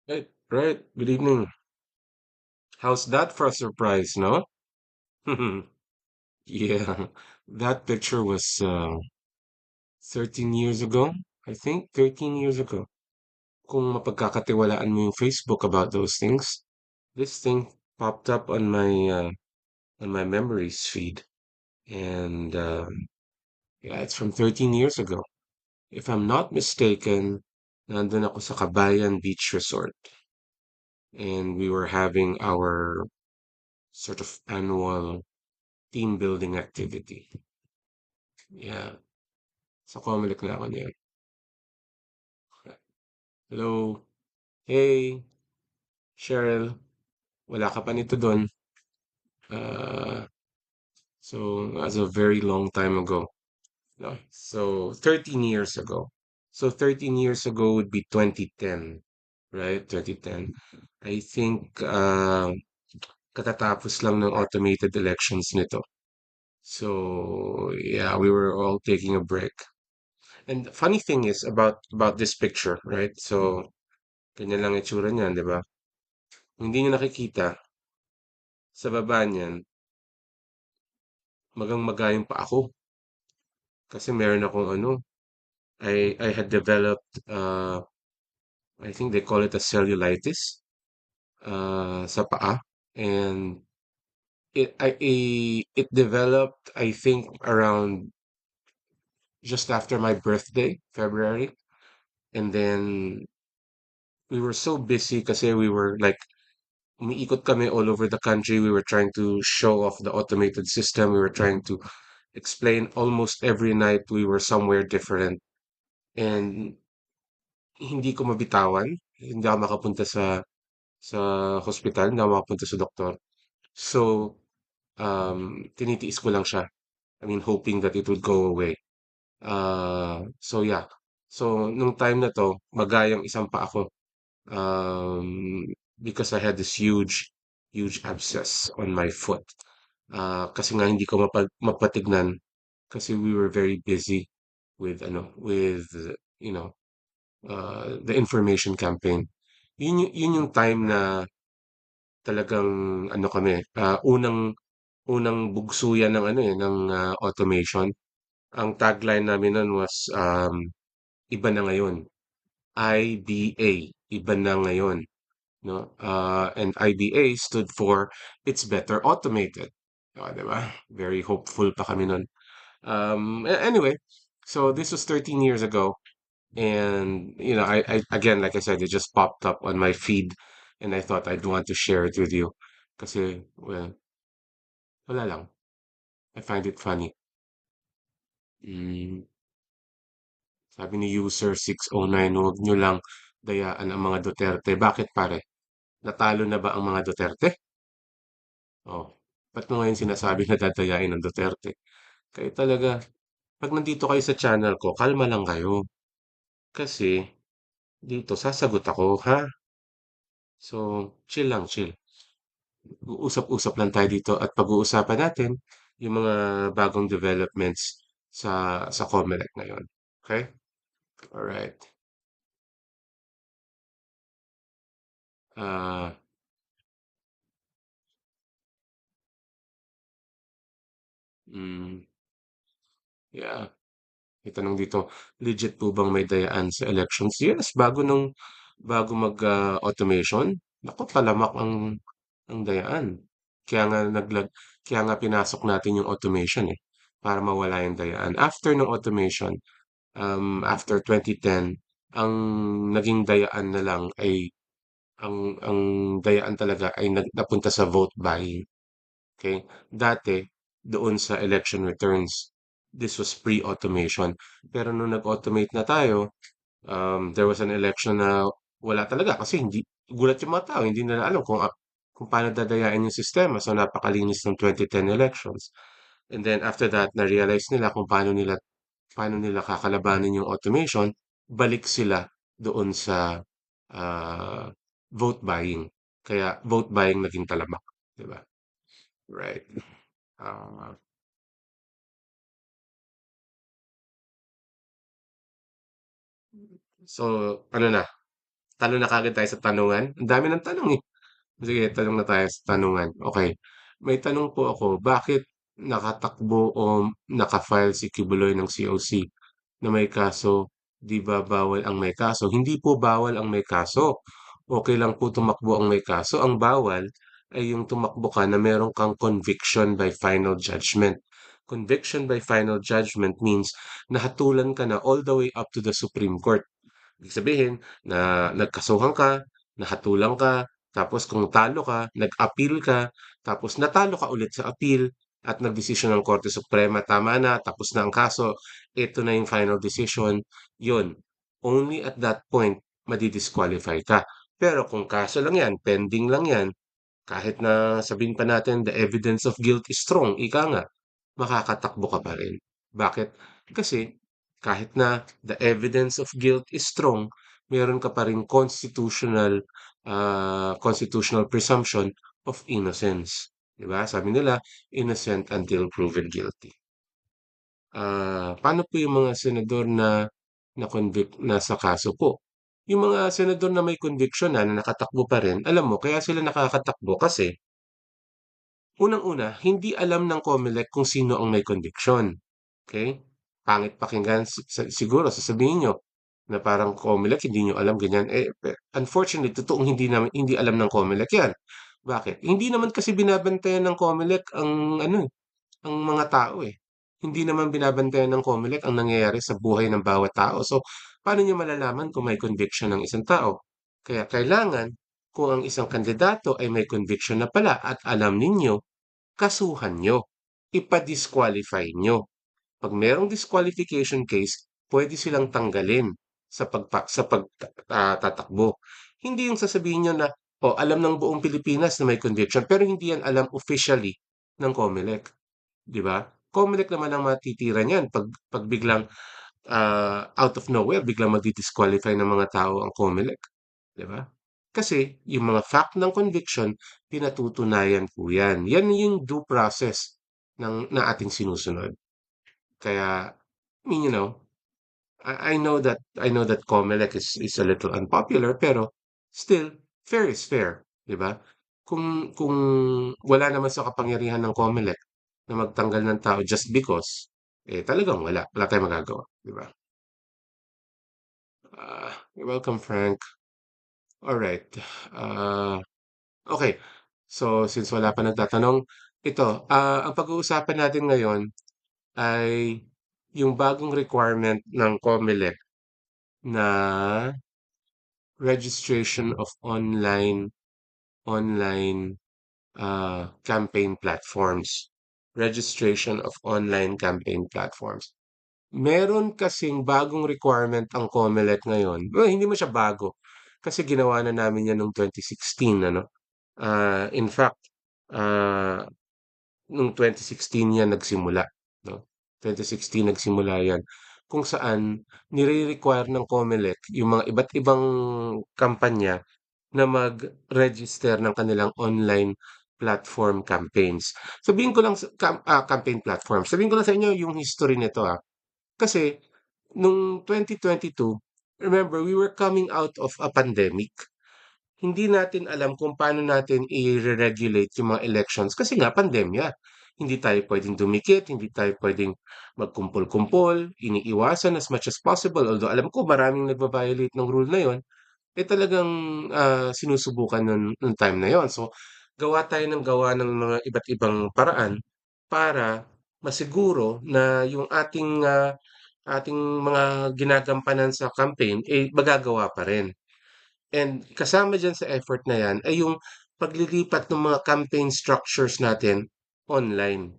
Right, right. Good evening. How's that for a surprise, no? Yeah, that picture was 13 years ago, I think, 13 years ago. Kung mapagkakatiwalaan mo yung Facebook about those things, this thing popped up on my memories feed, and yeah, it's from 13 years ago. If I'm not mistaken, nandun ako sa Kabayan Beach Resort, and we were having our sort of annual team building activity. Yeah. Sa Comelec na ako niyan. Hello. Hey, Cheryl. Wala ka pa nito doon. Uh, so that's a very long time ago. No? So 13 years ago. So 13 years ago would be 2010, right? 2010. I think katatapos lang ng automated elections nito. So yeah, we were all taking a break. And the funny thing is about this picture, right? So ganyan lang itsura niyan, 'di ba? Kung hindi niyo nakikita, sa baba niyan, magang-maga yung paa ko. Kasi meron akong ano, I had developed, I think they call it a cellulitis, sa paa. And it developed, I think, around just after my birthday, February. And then we were so busy kasi we were like umiikot kami all over the country. We were trying to show off the automated system. We were trying to explain almost every night we were somewhere different. And hindi ko mabitawan. Hindi ako makapunta sa hospital. Hindi ako makapunta sa doktor. So, tinitiis ko lang siya. I mean, hoping that it would go away. So yeah. So, nung time na to, magayang isang pa ako. Because I had this huge abscess on my foot. Kasi nga hindi ko mapatignan kasi we were very busy with you know, the information campaign. Yun yung time na talagang ano kami, unang bugso yan ng ano eh, ng automation. Ang tagline namin nun was iba na ngayon. IBA, iba na ngayon, no? And IBA stood for It's Better Automated. Oh, 'di ba? Very hopeful pa kami nun. Anyway, so this was 13 years ago. And I again, like I said, it just popped up on my feed, and I thought I'd want to share it with you. Kasi, well, wala lang. I find it funny. Mm, sabi ni user 609, huwag nyo lang dayaan ang mga Duterte. Bakit pare? Natalo na ba ang mga Duterte? Oh, ba't mo ngayon sinasabi na dadayain ng Duterte? Kayo talaga, pag nandito kayo sa channel ko, kalma lang kayo. Kasi, dito sasagot ako, ha? So, chill lang, chill. Uusap-usap lang tayo dito at pag-uusapan natin yung mga bagong developments sa Comelec ngayon. Okay? Alright. Ah, mm, yeah. May tanong dito, legit po bang may dayaan sa elections? Yes, bago mag automation. Naku, talamak ang dayaan. Kaya nga kaya nga pinasok natin yung automation eh para mawala yung dayaan. After ng automation, after 2010, ang naging dayaan na lang ay ang dayaan talaga ay napunta sa vote buying. Okay? Dati, doon sa election returns, this was pre-automation. Pero nung nag-automate na tayo, there was an election na wala talaga kasi hindi gulat yung mga tao, hindi nila alam kung paano dadayain yung sistema. So napakalinis ng 2010 elections. And then after that, na-realize nila kung paano nila kakalabanin yung automation, balik sila doon sa ah, vote buying. Kaya vote buying naging talamak, 'di ba? Right. Ah, so ano na? Talo na kaagad tayo sa tanungan. Ang dami ng tanong eh. Sige, tanong na tayo sa tanungan. Okay. May tanong po ako, bakit nakatakbo o nakafile si Kibuloy ng COC na may kaso, di ba bawal ang may kaso? Hindi po bawal ang may kaso. Okay lang po tumakbo ang may kaso. Ang bawal ay yung tumakbo ka na meron kang conviction by final judgment. Conviction by final judgment means nahatulan ka na all the way up to the Supreme Court. Ibig sabihin na nagkasuhan ka, nahatulan ka, tapos kung talo ka, nag-appeal ka, tapos natalo ka ulit sa appeal at nagdesisyon ng Korte Suprema, tama na, tapos na ang kaso, ito na yung final decision, yun. Only at that point, madi-disqualify ka. Pero kung kaso lang yan, pending lang yan, kahit na sabihin pa natin the evidence of guilt is strong, ika nga, makakatakbo ka pa rin. Bakit? Kasi kahit na the evidence of guilt is strong, meron ka pa rin constitutional presumption of innocence. 'Di ba? Sabi nila, innocent until proven guilty. Paano po yung mga senador na-convict na sa kaso po? Yung mga senador na may conviction na nakatakbo pa rin, alam mo, kaya sila nakakatakbo kasi unang-una, hindi alam ng COMELEC kung sino ang may conviction. Okay? Pangit pakinggan siguro sasabihin niyo na parang COMELEC hindi niyo alam ganyan. Unfortunately, totoong hindi alam ng COMELEC 'yan. Bakit? Hindi naman kasi binabantayan ng COMELEC ang ano eh, ang mga tao eh. Hindi naman binabantayan ng COMELEC ang nangyayari sa buhay ng bawat tao. So, paano niyo malalaman kung may conviction ng isang tao? Kaya kailangan kung ang isang kandidato ay may conviction na pala at alam ninyo, kasuhan nyo, ipa-disqualify nyo. Pag merong disqualification case, pwede silang tanggalin sa pagtatakbo. Hindi yung sasabihin nyo na, oh, alam ng buong Pilipinas na may conviction, pero hindi yan alam officially ng COMELEC. Di ba? COMELEC naman ang matitira niyan pag biglang out of nowhere, biglang madi-disqualify ng mga tao ang COMELEC. Di ba? Kasi yung mga fact ng conviction, pinatutunayan po yan. Yan yung due process na ating sinusunod. Kaya, I mean, I know that COMELEC is a little unpopular, pero still, fair is fair, di ba? Kung wala naman sa kapangyarihan ng COMELEC na magtanggal ng tao just because, talagang wala tayong magagawa, di ba? You're welcome, Frank. All right. Uh, okay. So, since wala pa nagtatanong, ito, ang pag-uusapan natin ngayon ay yung bagong requirement ng COMELEC na registration of online campaign platforms. Registration of online campaign platforms. Meron kasing bagong requirement ang COMELEC ngayon. Well, hindi mo siya bago. Kasi ginawa na namin yan noong 2016, ano? In fact, ah, noong 2016 yan nagsimula, no? 2016 nagsimula yan. Kung saan nire-require ng COMELEC yung mga iba't ibang kampanya na mag-register ng kanilang online platform campaigns. Sabihin ko lang campaign platform. Sabihin ko lang sa inyo yung history nito kasi nung 2022, remember we were coming out of a pandemic. Hindi natin alam kung paano natin i-regulate yung mga elections kasi nga pandemya. Hindi tayo pwedeng dumikit, hindi tayo pwedeng magkumpol-kumpol, iniiwasan as much as possible. Although alam ko maraming nagva-violate ng rule na yon, talagang sinusubukan nung time na yon. So, gawa tayo ng gawa ng mga iba't ibang paraan para masiguro na yung ating mga ginagampanan sa campaign, magagawa pa rin. And kasama diyan sa effort na 'yan ay yung paglilipat ng mga campaign structures natin online,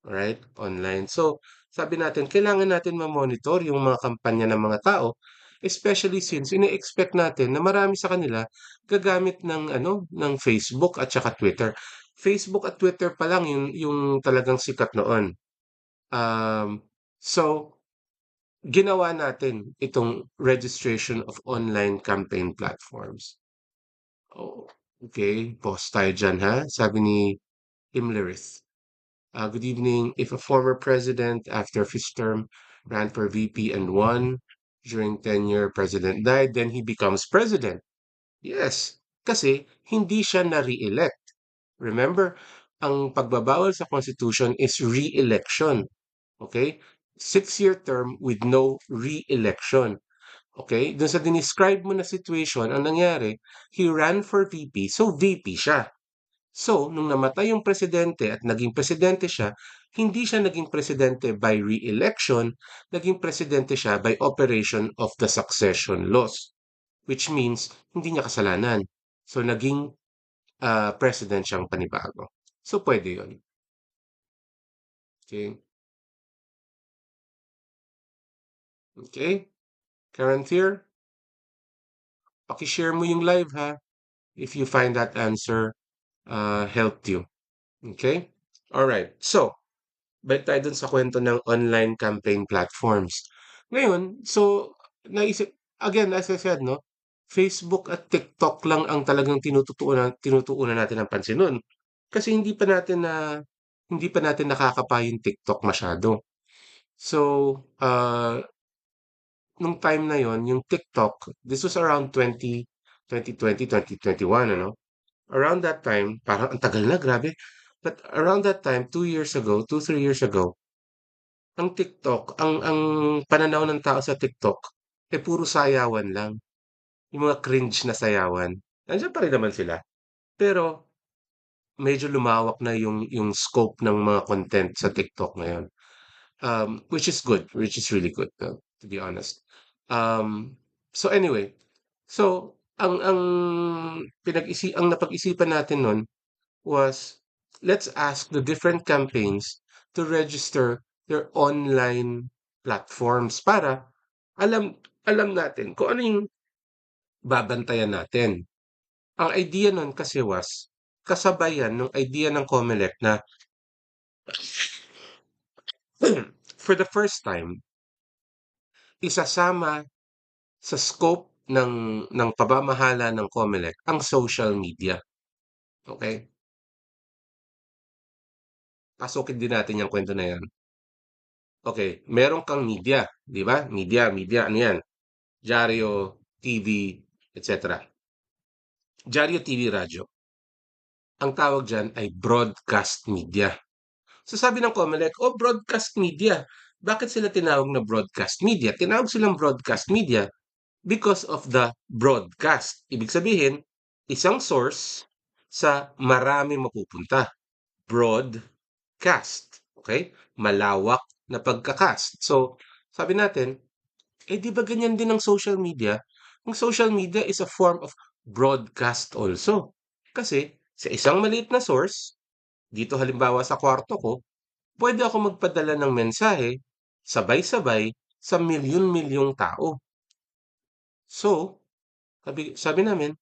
alright? Online. So, sabi natin kailangan natin ma-monitor yung mga kampanya ng mga tao, especially since ine-expect natin na marami sa kanila gagamit ng ano, ng Facebook at saka Twitter. Facebook at Twitter pa lang yung talagang sikat noon. So ginawa natin itong registration of online campaign platforms. Oh, okay, pause tayo dyan ha. Sabi ni Himlerith. Good evening. If a former president after his term ran for VP and won during tenure, president died, then he becomes president. Yes, kasi hindi siya na-re-elect. Remember, ang pagbabawal sa Constitution is re-election. Okay? 6-year term with no re-election. Okay? Doon sa dinescribe mo na situation, ang nangyari, he ran for VP, so VP siya. So, nung namatay yung presidente at naging presidente siya, hindi siya naging presidente by re-election, naging presidente siya by operation of the succession laws, which means hindi niya kasalanan. So, naging president siyang panibago. So, pwede yun. Okay? Okay? Current year, pakishare mo yung live ha if you find that answer helped you. Okay? Alright. So, balik tayo dun sa kwento ng online campaign platforms. Ngayon, so, naisip, again, as I said, no, Facebook at TikTok lang ang talagang tinutuunan natin ng pansin nun. Kasi hindi pa natin nakakapa yung TikTok masyado. So, nung time na yon yung TikTok, this was around 2021, ano? Around that time, parang ang tagal na, grabe. But around that time, 2 years ago, 3 years ago, ang TikTok, ang pananaw ng tao sa TikTok, puro sayawan lang. Yung mga cringe na sayawan. Nandiyan pa rin naman sila. Pero medyo lumawak na yung scope ng mga content sa TikTok ngayon. Which is good, which is really good, no, to be honest. So anyway, so ang napag-isipan natin nun was let's ask the different campaigns to register their online platforms para alam alam natin kung ano yung babantayan natin. Ang idea nun kasi was kasabayan ng idea ng COMELEC na for the first time isasama sa scope ng pamamahala ng COMELEC ang social media. Okay? Pasukin din natin yung kwento na yan. Okay, meron kang media, di ba? Media, ano yan? Dyaryo, TV, etc. Dyaryo, TV, radyo. Ang tawag dyan ay broadcast media. So sabi ng COMELEC, oh, broadcast media. Bakit sila tinawag na broadcast media? Tinawag silang broadcast media because of the broadcast. Ibig sabihin, isang source sa marami mapupunta. Broadcast. Okay? Malawak na pagkakast. So, sabi natin, di ba ganyan din ang social media? Ang social media is a form of broadcast also. Kasi sa isang maliit na source, dito halimbawa sa kwarto ko, pwede ako magpadala ng mensahe sabay-sabay sa milyon-milyong tao. So, sabi namin,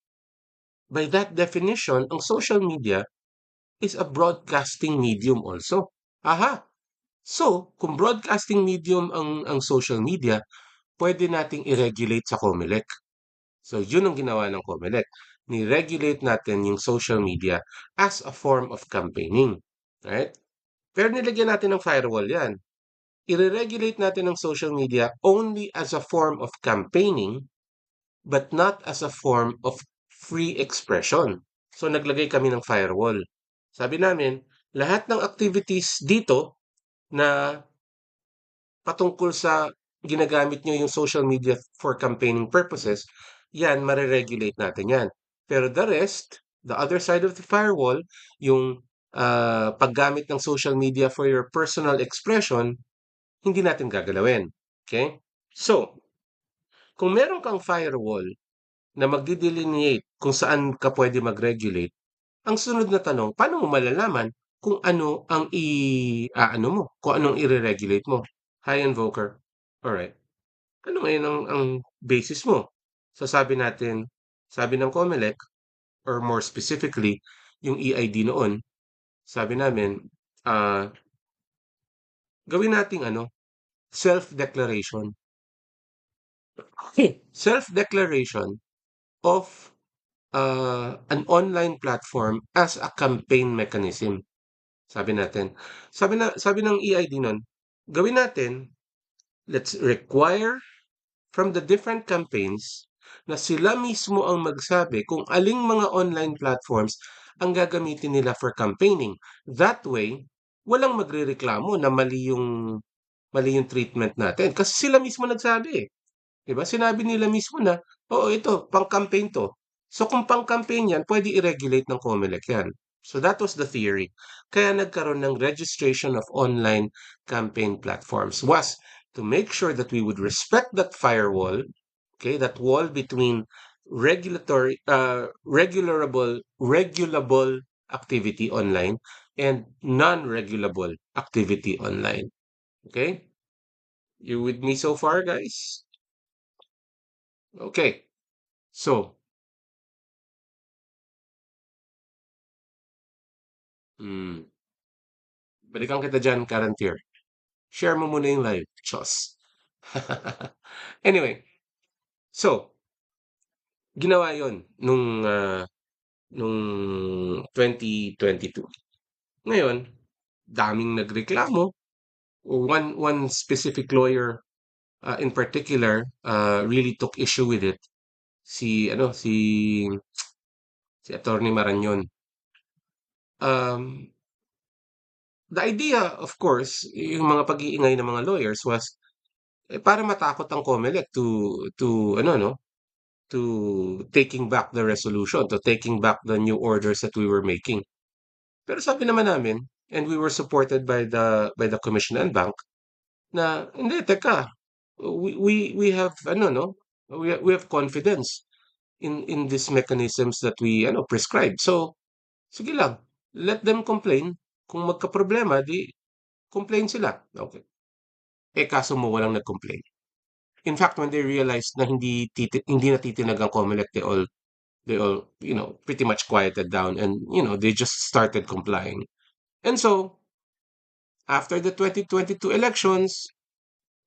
by that definition, ang social media is a broadcasting medium also. Aha! So, kung broadcasting medium ang social media, pwede nating i-regulate sa COMELEC. So, yun ang ginawa ng COMELEC. Ni-regulate natin yung social media as a form of campaigning. Right? Pero nilagyan natin ng firewall yan. I-regulate natin ang social media only as a form of campaigning but not as a form of free expression. So naglagay kami ng firewall. Sabi namin, lahat ng activities dito na patungkol sa ginagamit nyo yung social media for campaigning purposes, yan, mariregulate natin yan. Pero the rest, the other side of the firewall, yung paggamit ng social media for your personal expression, hindi natin gagalawin. Okay? So, kung meron kang firewall na magdi-delineate kung saan ka pwede mag-regulate, ang sunod na tanong, paano mo malalaman kung ano ang i-aano mo, kung anong i-regulate mo? Hi, Invoker. Alright. Ano ngayon ang basis mo? So sabi natin, sabi ng COMELEC, or more specifically, yung EID noon, sabi namin, gawin nating self-declaration. Self-declaration of an online platform as a campaign mechanism. Sabi natin. Sabi ng EID nun, gawin natin, let's require from the different campaigns na sila mismo ang magsabi kung aling mga online platforms ang gagamitin nila for campaigning. That way, walang magrereklamo na mali yung treatment natin kasi sila mismo nagsabi, eh. 'Di ba? Sinabi nila mismo na, "Oo, ito pang-campaign 'to." So kung pang-campaign 'yan, pwede i-regulate ng COMELEC 'yan. So that was the theory. Kaya nagkaroon ng registration of online campaign platforms was to make sure that we would respect that firewall, okay, that wall between regulable activity online and non-regulable activity online. Okay? You with me so far, guys? Okay. So, hmm, balikan kita diyan, Karantier. Share mo muna yung live. Chos. Anyway, so, ginawa yon nung 2022. Ngayon, daming nagreklamo. One specific lawyer in particular really took issue with it. Si Attorney Marañon. Um, the idea, of course, yung mga pag-iingay ng mga lawyers was para matakot ang COMELEC to ano no, to taking back the resolution, to taking back the new orders that we were making. Pero sabi naman namin, and we were supported by the Commission and Bank, na hindi, teka, we have ano no, we have confidence in these mechanisms that we ano prescribe. So sige lang, let them complain. Kung magka-problema, di complain sila. Okay. Eh kaso mo walang nag-complain. In fact, when they realized na hindi natitinag ang COMELEC, they all pretty much quieted down, and they just started complying. And so after the 2022 elections,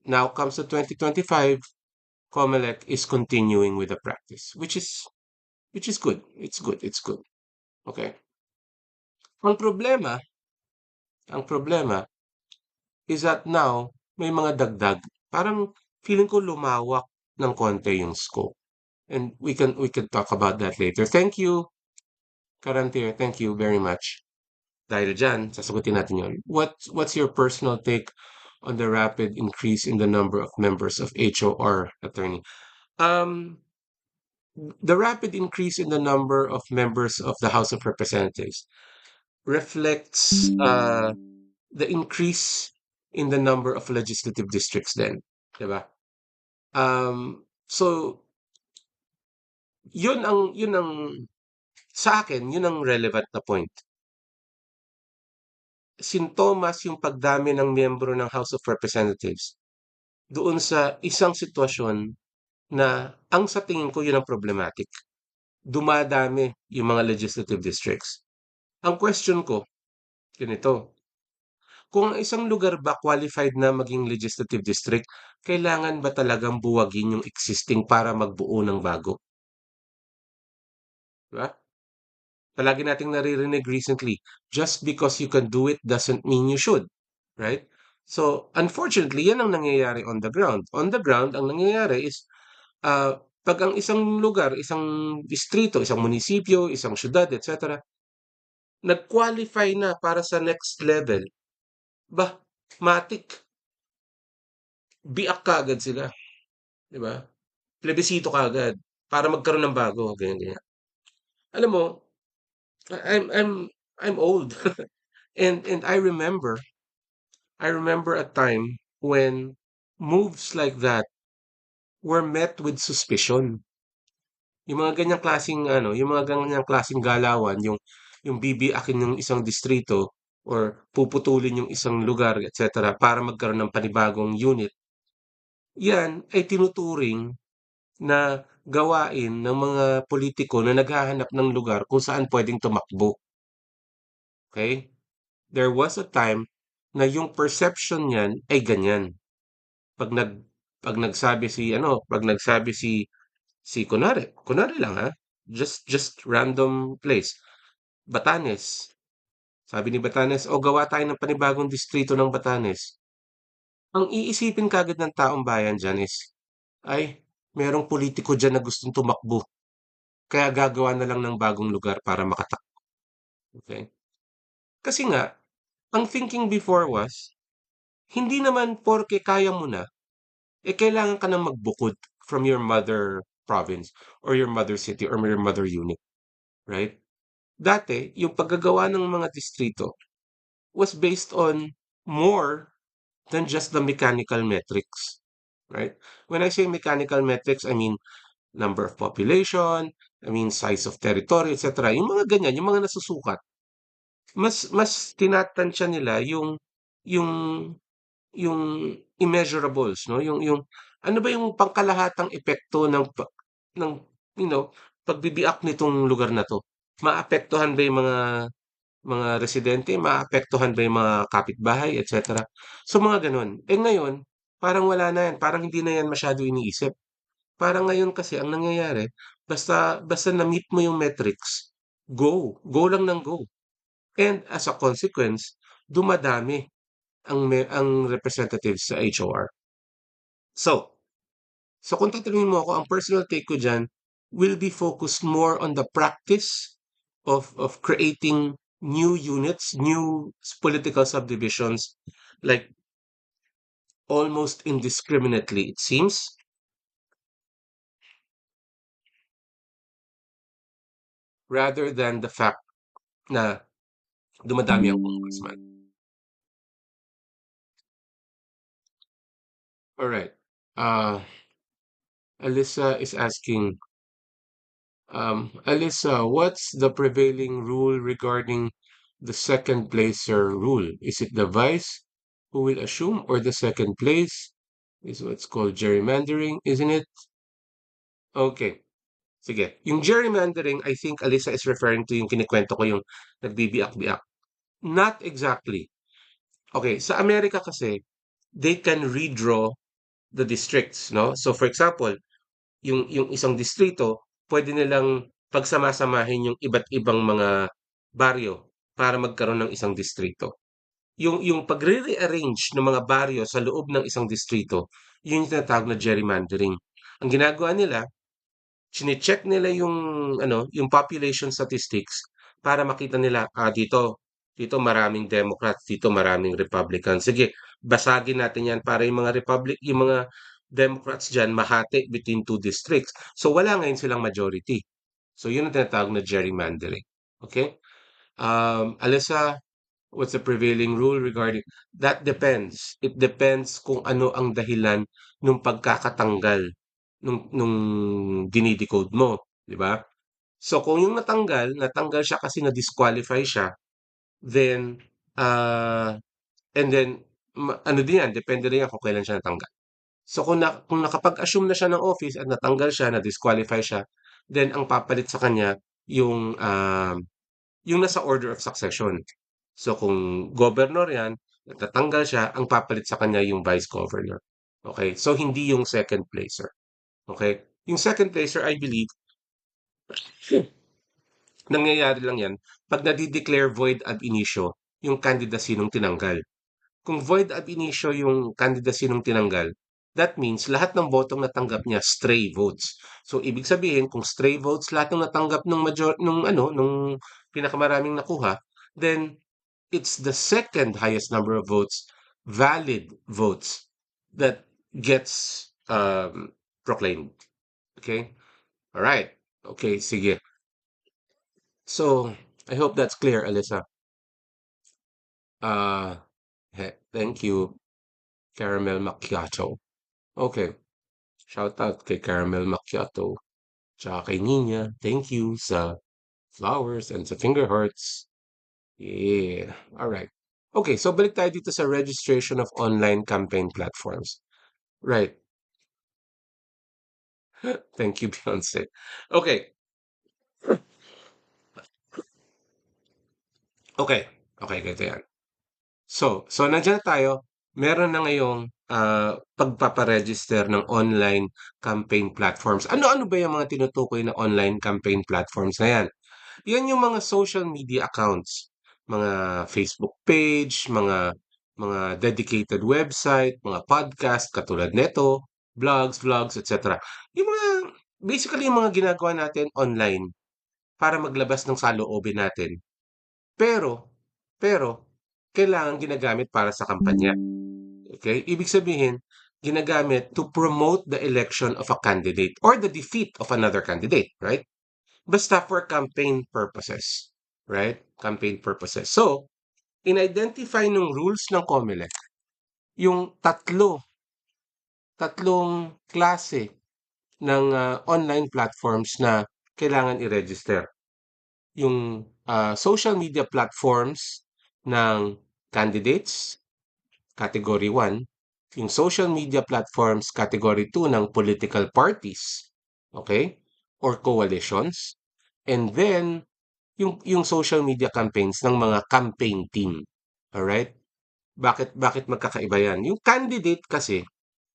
now comes the 2025, COMELEC is continuing with the practice, which is good. It's good. It's good. Okay. Ang problema, ang problema is that now may mga dagdag. Parang feeling ko lumawak ng konti yung scope. And we can talk about that later. Thank you, Karantir. Thank you very much. Dahil dyan, sasagutin natin yun. What's your personal take on the rapid increase in the number of members of HOR, attorney? Um, the rapid increase in the number of members of the House of Representatives reflects the increase in the number of legislative districts then, 'di ba? So yun ang sa akin, yun ang relevant na point. Sintomas yung pagdami ng miyembro ng House of Representatives doon sa isang sitwasyon na ang sa tingin ko yun ang problematic. Dumadami yung mga legislative districts. Ang question ko, ganito, kung ang isang lugar ba qualified na maging legislative district, kailangan ba talagang buwagin yung existing para magbuo ng bago? Diba? Palagi nating naririnig recently, just because you can do it doesn't mean you should. Right? So, unfortunately, yan ang nangyayari on the ground. On the ground, ang nangyayari is, pag ang isang lugar, isang distrito, isang munisipyo, isang syudad, etc., nag-qualify na para sa next level, bah, matik, biak kaagad sila. Di ba? Plebisito kaagad para magkaroon ng bago, ganyan, ganyan. Alam mo, I'm old. And I remember a time when moves like that were met with suspicion. Yung mga ganyang klaseng galawan, yung bibiakin yung isang distrito or puputulin yung isang lugar, etc., para magkaroon ng panibagong unit. Yan ay tinuturing na gawain ng mga politiko na naghahanap ng lugar kung saan pwedeng tumakbo. Okay? There was a time na yung perception niyan ay ganyan. Pag nag pag nagsabi si kunwari lang, ha, just random place, Batanes. Sabi ni Batanes, "O gawa tayo ng panibagong distrito ng Batanes." Ang iisipin kaagad ng taong bayan diyan is, "Ay, merong politiko diyan na gustong tumakbo, kaya gagawa na lang ng bagong lugar para makatakbo, okey? Kasi nga, ang thinking before was, hindi naman porke kaya mo na, kailangan ka ng magbukod from your mother province or your mother city or your mother unit, right? Dati, yung paggagawa ng mga distrito was based on more than just the mechanical metrics, right? When I say mechanical metrics, I mean number of population, I mean size of territory, etc. Yung mga ganyan, yung mga nasusukat. Mas tinatantya nila yung yung immeasurables, no? Yung ano ba yung pangkalahatang epekto ng you know, pagbibiak nitong lugar na 'to? Maapektuhan ba yung mga residente, maapektuhan ba yung mga kapitbahay, etc. So mga gano'n. Eh ngayon, parang wala na yan, parang hindi na yan masyado iniisip. Parang ngayon kasi ang nangyayari, basta basta na-meet mo yung metrics, go, go lang ng go. And as a consequence, dumadami ang representatives sa HOR. So, so kung tatanungin mo ako, ang personal take ko diyan will be focused more on the practice of creating new units, new political subdivisions, like almost indiscriminately, it seems, rather than the fact na dumadami ang congressman. All right. Uh, Alyssa is asking, Alyssa, what's the prevailing rule regarding the second placer rule? Is it the vice who will assume or the second place? Is what's called gerrymandering, isn't it? Okay. Sige. Yung gerrymandering, I think Alyssa is referring to yung kinikwento ko yung nagbibiak-biak. Not exactly. Okay, sa Amerika kasi, they can redraw the districts, no? So for example, yung isang distrito, pwede nilang pagsamasamahin yung iba't ibang mga baryo para magkaroon ng isang distrito. Yung pagre-rearrange ng mga baryo sa loob ng isang distrito, yun yung tinatawag na gerrymandering. Ang ginagawa nila, chine-check nila yung ano, yung population statistics para makita nila, dito maraming Democrats, dito maraming Republicans. Sige, basagin natin 'yan para yung mga Democrats diyan mahati between two districts. So wala ngayon silang majority. So yun ang tinatawag na gerrymandering. Okay? Alyssa, what's the prevailing rule regarding that? Depends. It depends kung ano ang dahilan nung pagkakatanggal nung dinidecode mo, 'di ba? So kung yung natanggal siya kasi na-disqualify siya, then and then ano din yan, depende rin yan kung kailan siya natanggal. So kung nakapag-assume na siya ng office at natanggal siya, na-disqualify siya, then ang papalit sa kanya yung nasa order of succession. So kung governor yan, natatanggal siya, ang papalit sa kanya yung vice governor. Okay? So hindi yung second placer. Okay? Yung second placer, I believe, nangyayari lang yan pag nadi-declare void ab initio yung candidacy nung tinanggal. Kung void ab initio yung candidacy nung tinanggal, that means lahat ng botong natanggap niya stray votes. So ibig sabihin kung stray votes lahat ng natanggap nung pinakamaraming nakuha, then it's the second highest number of votes, valid votes that gets proclaimed. Okay? All right. Okay, sige. So, I hope that's clear, Alyssa. Uh, Thank you, Caramel Macchiato. Okay, shout out kay Caramel Macchiato. Tsaka kay Nina, thank you sa flowers and sa finger hearts. Yeah, all right. Okay, so balik tayo dito sa registration of online campaign platforms. Right. Thank you, Beyonce. Okay, okay. Okay, ganito yan. So nandiyan na tayo. Meron na ngayong pagpaparegister ng online campaign platforms. Ano-ano ba yung mga tinutukoy na online campaign platforms na yan? Yan yung mga social media accounts, mga Facebook page, mga dedicated website, mga podcast katulad nito, vlogs, etc. Yung mga, basically yung mga ginagawa natin online para maglabas ng saloobin natin. Pero, pero, kailangan ginagamit para sa kampanya. Okay? Ibig sabihin, ginagamit to promote the election of a candidate or the defeat of another candidate, right? Basta for campaign purposes, right? Campaign purposes. So, in-identify ng rules ng COMELEC yung tatlong klase ng online platforms na kailangan i-register. Yung social media platforms ng candidates, Category 1, yung social media platforms Category 2 ng political parties, okay? Or coalitions. And then, yung social media campaigns ng mga campaign team. Alright? Bakit magkakaiba yan? Yung candidate kasi,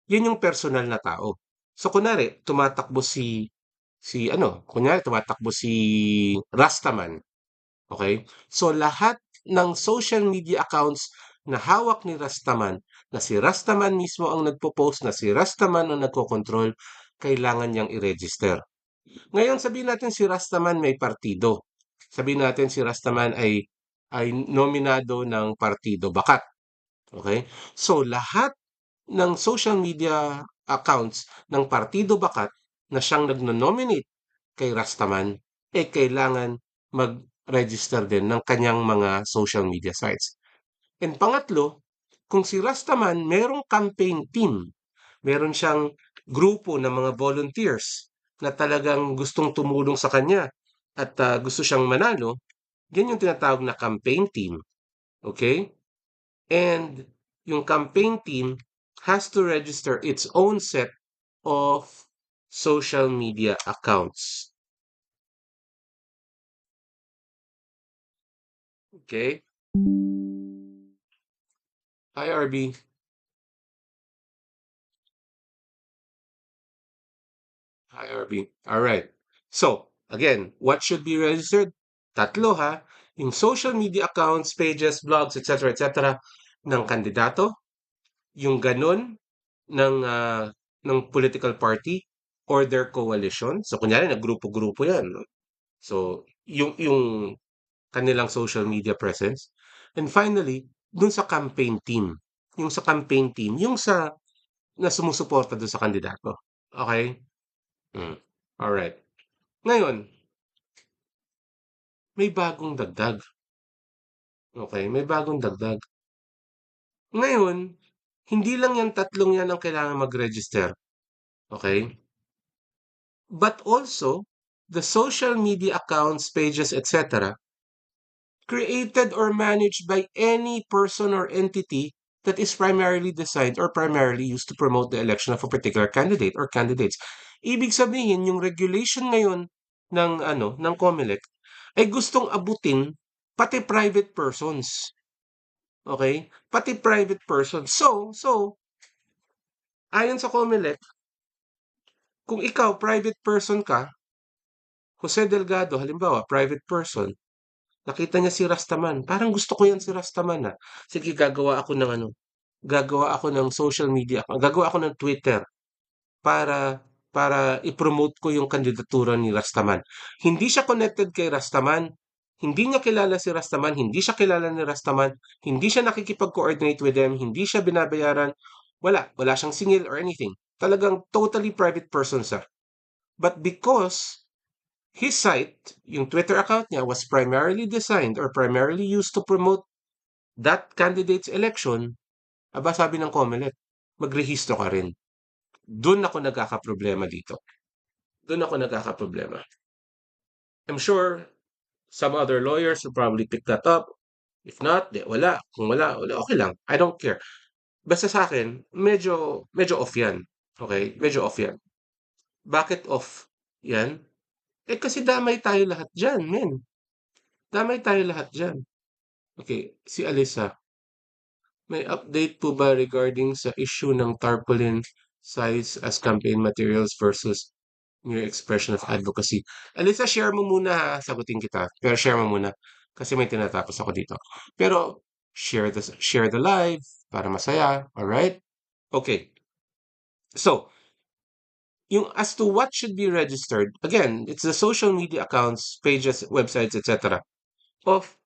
yun yung personal na tao. So, kunyari, tumatakbo si Rastaman. Okay? So, lahat ng social media accounts na hawak ni Rastaman, na si Rastaman mismo ang nagpo-post, na si Rastaman ang nagko-control, kailangan niyang i-register. Ngayon, sabihin natin si Rastaman may partido. Sabihin natin si Rastaman ay nominado ng Partido Bakat. Okay? So, lahat ng social media accounts ng Partido Bakat na siyang nagno-nominate kay Rastaman, kailangan mag-register din ng kanyang mga social media sites. And pangatlo, kung si Rastaman merong campaign team, meron siyang grupo ng mga volunteers na talagang gustong tumulong sa kanya at gusto siyang manalo, yan yung tinatawag na campaign team. Okay? And yung campaign team has to register its own set of social media accounts. Okay? Hi, RB. Hi, RB. All right. So, again, what should be registered? Tatlo ha. Yung social media accounts, pages, blogs, etc., ng kandidato, yung ganun ng political party or their coalition. So, kunyari, naggrupo-grupo yan. No? So, yung kanilang social media presence. And finally, dun sa campaign team. Yung sa campaign team, yung sa na sumusuporta dun sa kandidato. Okay? Mm. Alright. Ngayon, may bagong dagdag. Okay? May bagong dagdag. Ngayon, hindi lang yung tatlong yan ang kailangan mag-register. Okay? But also, the social media accounts, pages, etc. created or managed by any person or entity that is primarily designed or primarily used to promote the election of a particular candidate or candidates. Ibig sabihin, yung regulation ngayon ng COMELEC ay gustong abutin pati private persons. Okay? Pati private persons. So, ayon sa COMELEC, kung ikaw private person ka, Jose Delgado, halimbawa, private person, nakita niya si Rastaman. Parang gusto ko yan si Rastaman ah. Sige, gagawa ako ng social media, gagawa ako ng Twitter para para i-promote ko yung kandidatura ni Rastaman. Hindi siya connected kay Rastaman. Hindi niya kilala si Rastaman, hindi siya kilala ni Rastaman, hindi siya nakikipag-coordinate with them, hindi siya binabayaran. Wala siyang singil or anything. Talagang totally private person siya. But because his site, yung Twitter account niya was primarily designed or primarily used to promote that candidate's election, aba sabi ng COMELEC, magrehistro ka rin. Doon ako nagkakaproblema dito. Doon ako nagkakaproblema. I'm sure some other lawyers will probably pick that up. If not, wala. Kung wala, okay lang. I don't care. Basta sa akin, medyo off yan. Okay? Medyo off yan. Bakit off yan? Kasi damay tayo lahat dyan, men. Damay tayo lahat dyan. Okay, si Alisa, may update po ba regarding sa issue ng tarpaulin size as campaign materials versus mere expression of advocacy? Alisa, share mo muna ha, sagutin kita. Pero share mo muna kasi may tinatapos ako dito. Pero share the live para masaya, all right? Okay. So, Yung as to what should be registered, again, it's the social media accounts, pages, websites, etc. of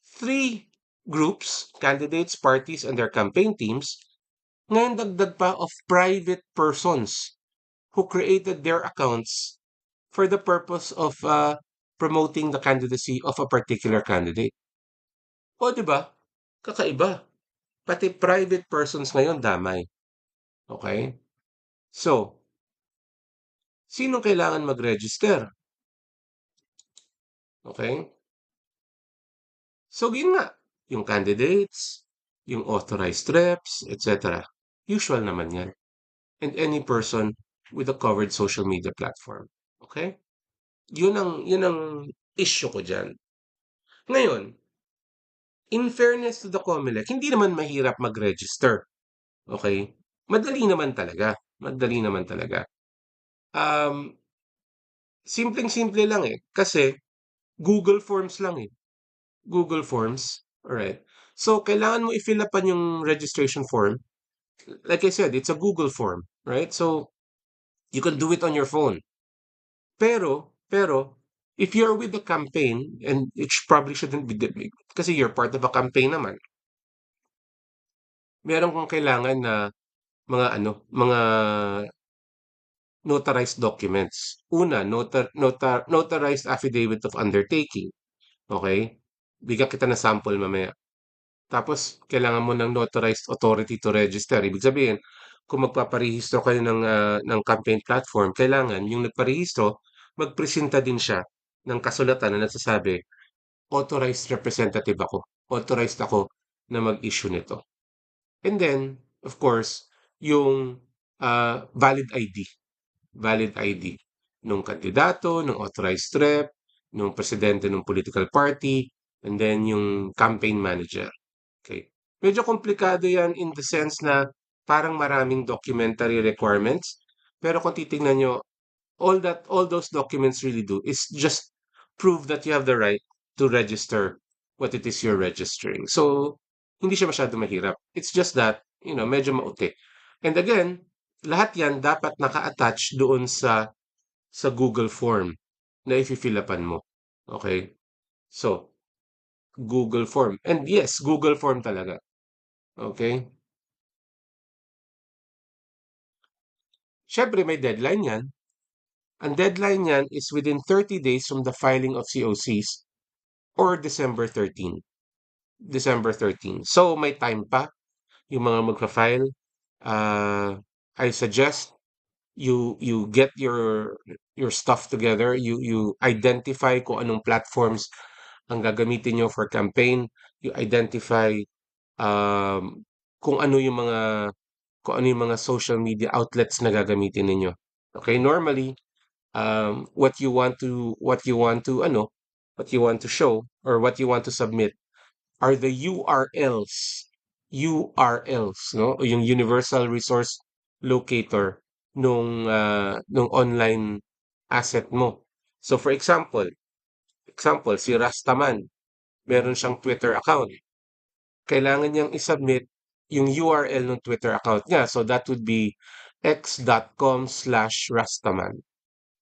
three groups, candidates, parties, and their campaign teams. Ngayon dagdag pa of private persons who created their accounts for the purpose of promoting the candidacy of a particular candidate. O, di ba? Kakaiba. Pati private persons ngayon damay. Okay? So, sino kailangan mag-register? Okay? So, yun nga. Yung candidates, yung authorized reps, etc. Usual naman yan. And any person with a covered social media platform. Okay? Yun ang issue ko dyan. Ngayon, in fairness to the COMELEC, hindi naman mahirap mag-register. Okay? Madali naman talaga. Madali naman talaga. Um, Simpleng-simple lang eh. Kasi Google Forms lang eh. Google Forms. Alright. So, kailangan mo i-fill upan yung registration form. Like I said, it's a Google form. Right? So, you can do it on your phone. Pero, if you're with the campaign, and it probably shouldn't be that big, kasi you're part of a campaign naman, meron kang kailangan na mga notarized documents. Una, notarized affidavit of undertaking. Okay? Bigyan kita ng sample mamaya. Tapos, kailangan mo ng notarized authority to register. Ibig sabihin, kung magpaparehistro kayo ng campaign platform, kailangan yung nagparehistro, magpresenta din siya ng kasulatan na nagsasabi, authorized representative ako. Authorized ako na mag-issue nito. And then, of course, yung valid ID. Valid ID nung kandidato, nung authorized rep, nung presidente ng political party, and then yung campaign manager. Okay. Medyo komplikado yan in the sense na parang maraming documentary requirements. Pero kung titingnan nyo, all those documents really do is just prove that you have the right to register what it is you're registering. So, hindi siya masyado mahirap. It's just that, medyo mauti. And again, lahat yan dapat naka-attach doon sa Google form na i-fill upan mo. Okay? So, Google form. And yes, Google form talaga. Okay? Siyempre, may deadline yan. Ang deadline yan is within 30 days from the filing of COCs or December 13. December 13. So, may time pa yung mga magfa-file. Uh, I suggest you get your stuff together. You identify kung anong platforms ang gagamitin nyo for campaign. You identify um, kung ano yung mga social media outlets na gagamitin ninyo. Okay, normally what you want to show or what you want to submit are the URLs, no? O yung Universal Resource Locator nung online asset mo. So for example, si Rastaman, meron siyang Twitter account. Kailangan niyang isubmit yung URL ng Twitter account niya. So that would be x.com/rastaman.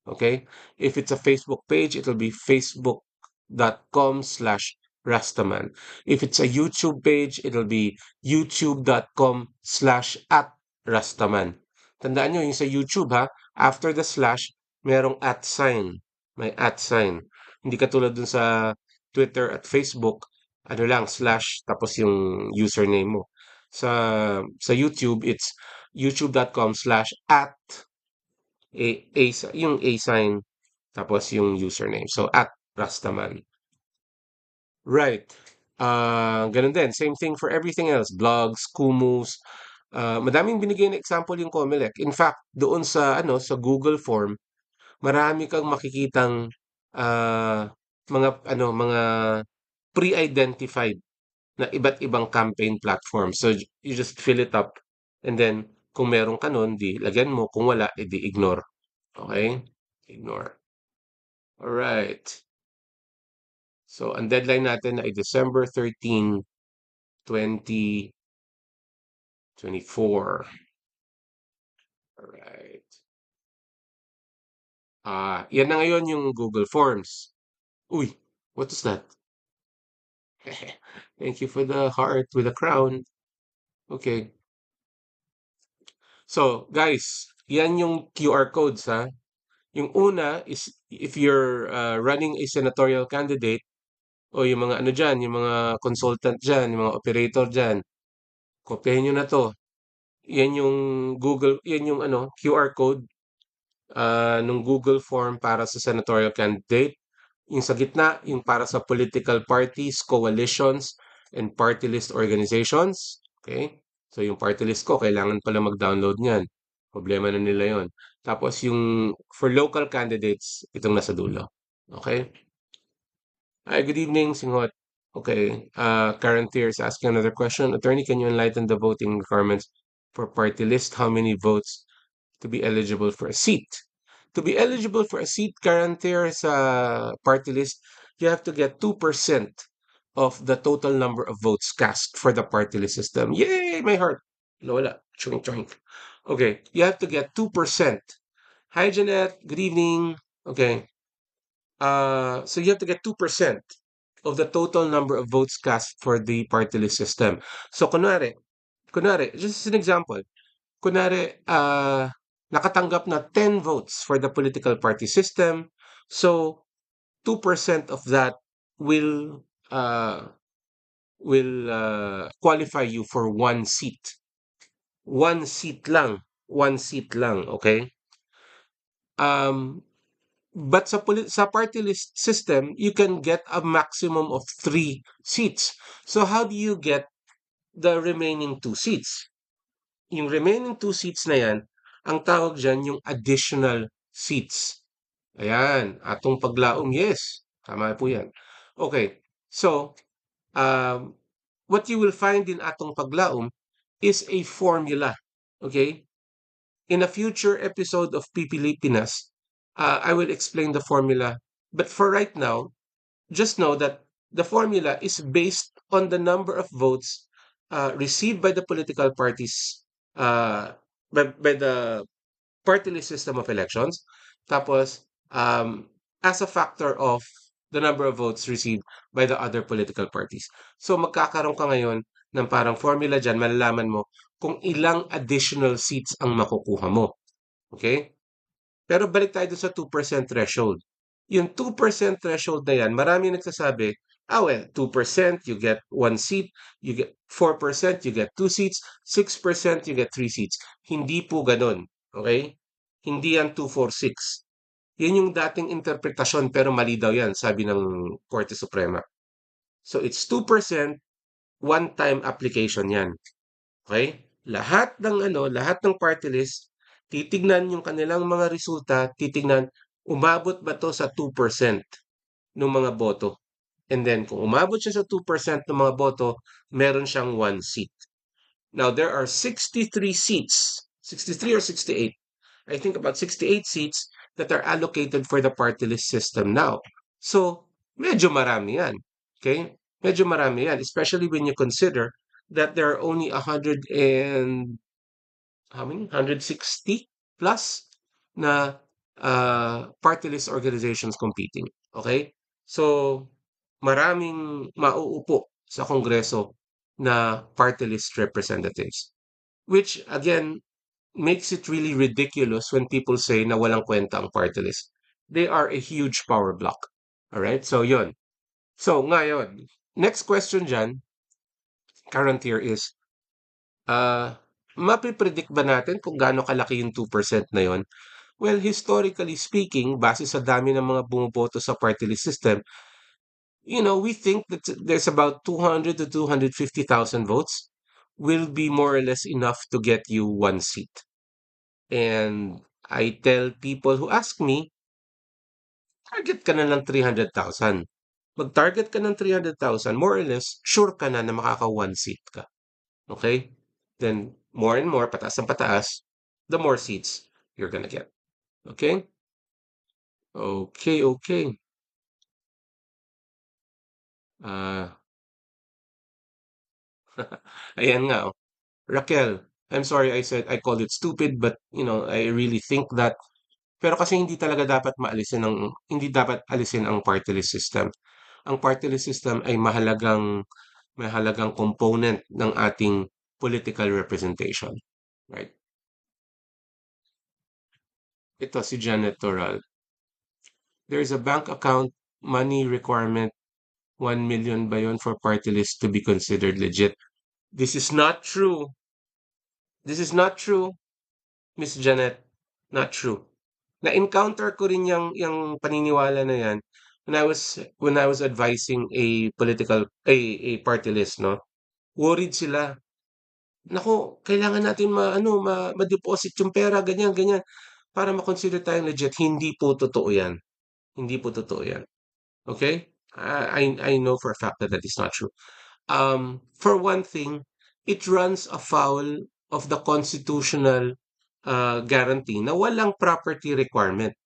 Okay? If it's a Facebook page, it'll be facebook.com/rastaman. If it's a YouTube page, it'll be youtube.com/@rastaman. Tandaan nyo, yung sa YouTube ha, after the slash, merong at sign. May at sign. Hindi katulad dun sa Twitter at Facebook, ano lang, slash, tapos yung username mo. Sa YouTube, it's youtube.com/at yung A sign, tapos yung username. So, at Rastaman. Right. Ganun din. Same thing for everything else. Blogs, Kumus. Madaming binigay na example yung Comelec. In fact, doon sa Google form, marami kang makikitang ah, mga pre-identified na iba't ibang campaign platform. So, you just fill it up and then kung meron ka nun, di lagyan mo. Kung wala, edi ignore. Okay? Ignore. Alright. So, ang deadline natin ay December 13, 2024. Alright. Yan na ngayon yung Google Forms. Uy, what is that? Thank you for the heart with a crown. Okay. So, guys, yan yung QR codes ha. Yung una is if you're running a senatorial candidate o yung mga ano dyan, yung mga consultant dyan, yung mga operator dyan, kopyahin nyo na to. Yan yung yan yung ano, QR code nung Google form para sa senatorial candidate. Yung sa gitna, yung para sa political parties, coalitions, and party list organizations. Okay? So yung party list ko, kailangan pala mag-download niyan. Problema na nila yon. Tapos yung for local candidates, itong nasa dulo. Okay? Hi, good evening, Singhot. Okay, Karen Thier is asking another question. Attorney, can you enlighten the voting requirements for party list? How many votes to be eligible for a seat? To be eligible for a seat, guaranteer sa party list, you have to get 2% of the total number of votes cast for the party list system. Yay, my heart. Lola, choink choink. Okay, you have to get 2%. Hi, Jeanette. Good evening. Okay. So you have to get 2% of the total number of votes cast for the party list system. So, kunwari, just as an example, kunwari, nakatanggap na 10 votes for the political party system. So, 2% of that will uh, qualify you for one seat. One seat lang. One seat lang, okay? But sa party list system, you can get a maximum of 3 seats. So how do you get the remaining 2 seats? Yung remaining 2 seats na yan, ang tawag dyan yung additional seats. Ayan, atong paglaom, yes. Tama po yan. Okay, so um, what you will find in atong paglaom is a formula. Okay? In a future episode of Pipilipinas, I will explain the formula. But for right now, just know that the formula is based on the number of votes received by the political parties, by the party list system of elections. Tapos, as a factor of the number of votes received by the other political parties. So magkakaroon ka ngayon ng parang formula dyan, malalaman mo kung ilang additional seats ang makukuha mo. Okay? Pero balik tayo dun sa 2% threshold. Yung 2% threshold na yan, marami nagsasabi, well, 2% you get 1 seat, you get 4% you get 2 seats, 6% you get 3 seats. Hindi po ganun. Okay? Hindi yan 246. Yan yung dating interpretasyon pero mali daw yan, sabi ng Korte Suprema. So it's 2%, one-time application yan. Okay? Lahat ng party list, titignan yung kanilang mga resulta, titignan umabot ba to sa 2% ng mga boto. And then kung umabot siya sa 2% ng mga boto, meron siyang 1 seat. Now there are 63 seats, 63 or 68. I think about 68 seats that are allocated for the party list system now. So, medyo marami yan. Okay? Medyo marami yan, especially when you consider that there are only 100 and how many? 160 plus na party list organizations competing. Okay? So, maraming mauupo sa Kongreso na party list representatives. Which, again, makes it really ridiculous when people say na walang kwenta ang party list. They are a huge power block. Alright? So, yun. So, ngayon, next question dyan, current year is, mapipredict ba natin kung gaano kalaki yung 2% na yon? Well, historically speaking, base sa dami ng mga bumoboto sa party list system, we think that there's about 200 to 250,000 votes will be more or less enough to get you 1 seat. And I tell people who ask me, target ka na ng 300,000. Mag-target ka ng 300,000, more or less, sure ka na na makaka 1 seat ka. Okay? Then, more and more, pataas ang pataas, the more seats you're gonna get. Okay? Okay, okay. Ah, ayan nga, oh. Raquel, I'm sorry I called it stupid, but I really think that Pero kasi hindi dapat alisin ang party list system. Ang party list system ay mahalagang component ng ating political representation. Right? Ito si Janet Toral. There is a bank account money requirement 1 million ba yun for party list to be considered legit? This is not true. This is not true, Miss Janet. Not true. Na-encounter ko rin yung paniniwala na yan when I was advising a party list, no? Worried sila. Naku, kailangan natin ma-deposit yung pera, ganyan, ganyan, para ma-consider tayong legit. Hindi po totoo yan. Hindi po totoo yan. Okay? I know for a fact that that is not true. For one thing, it runs afoul of the constitutional guarantee na walang property requirement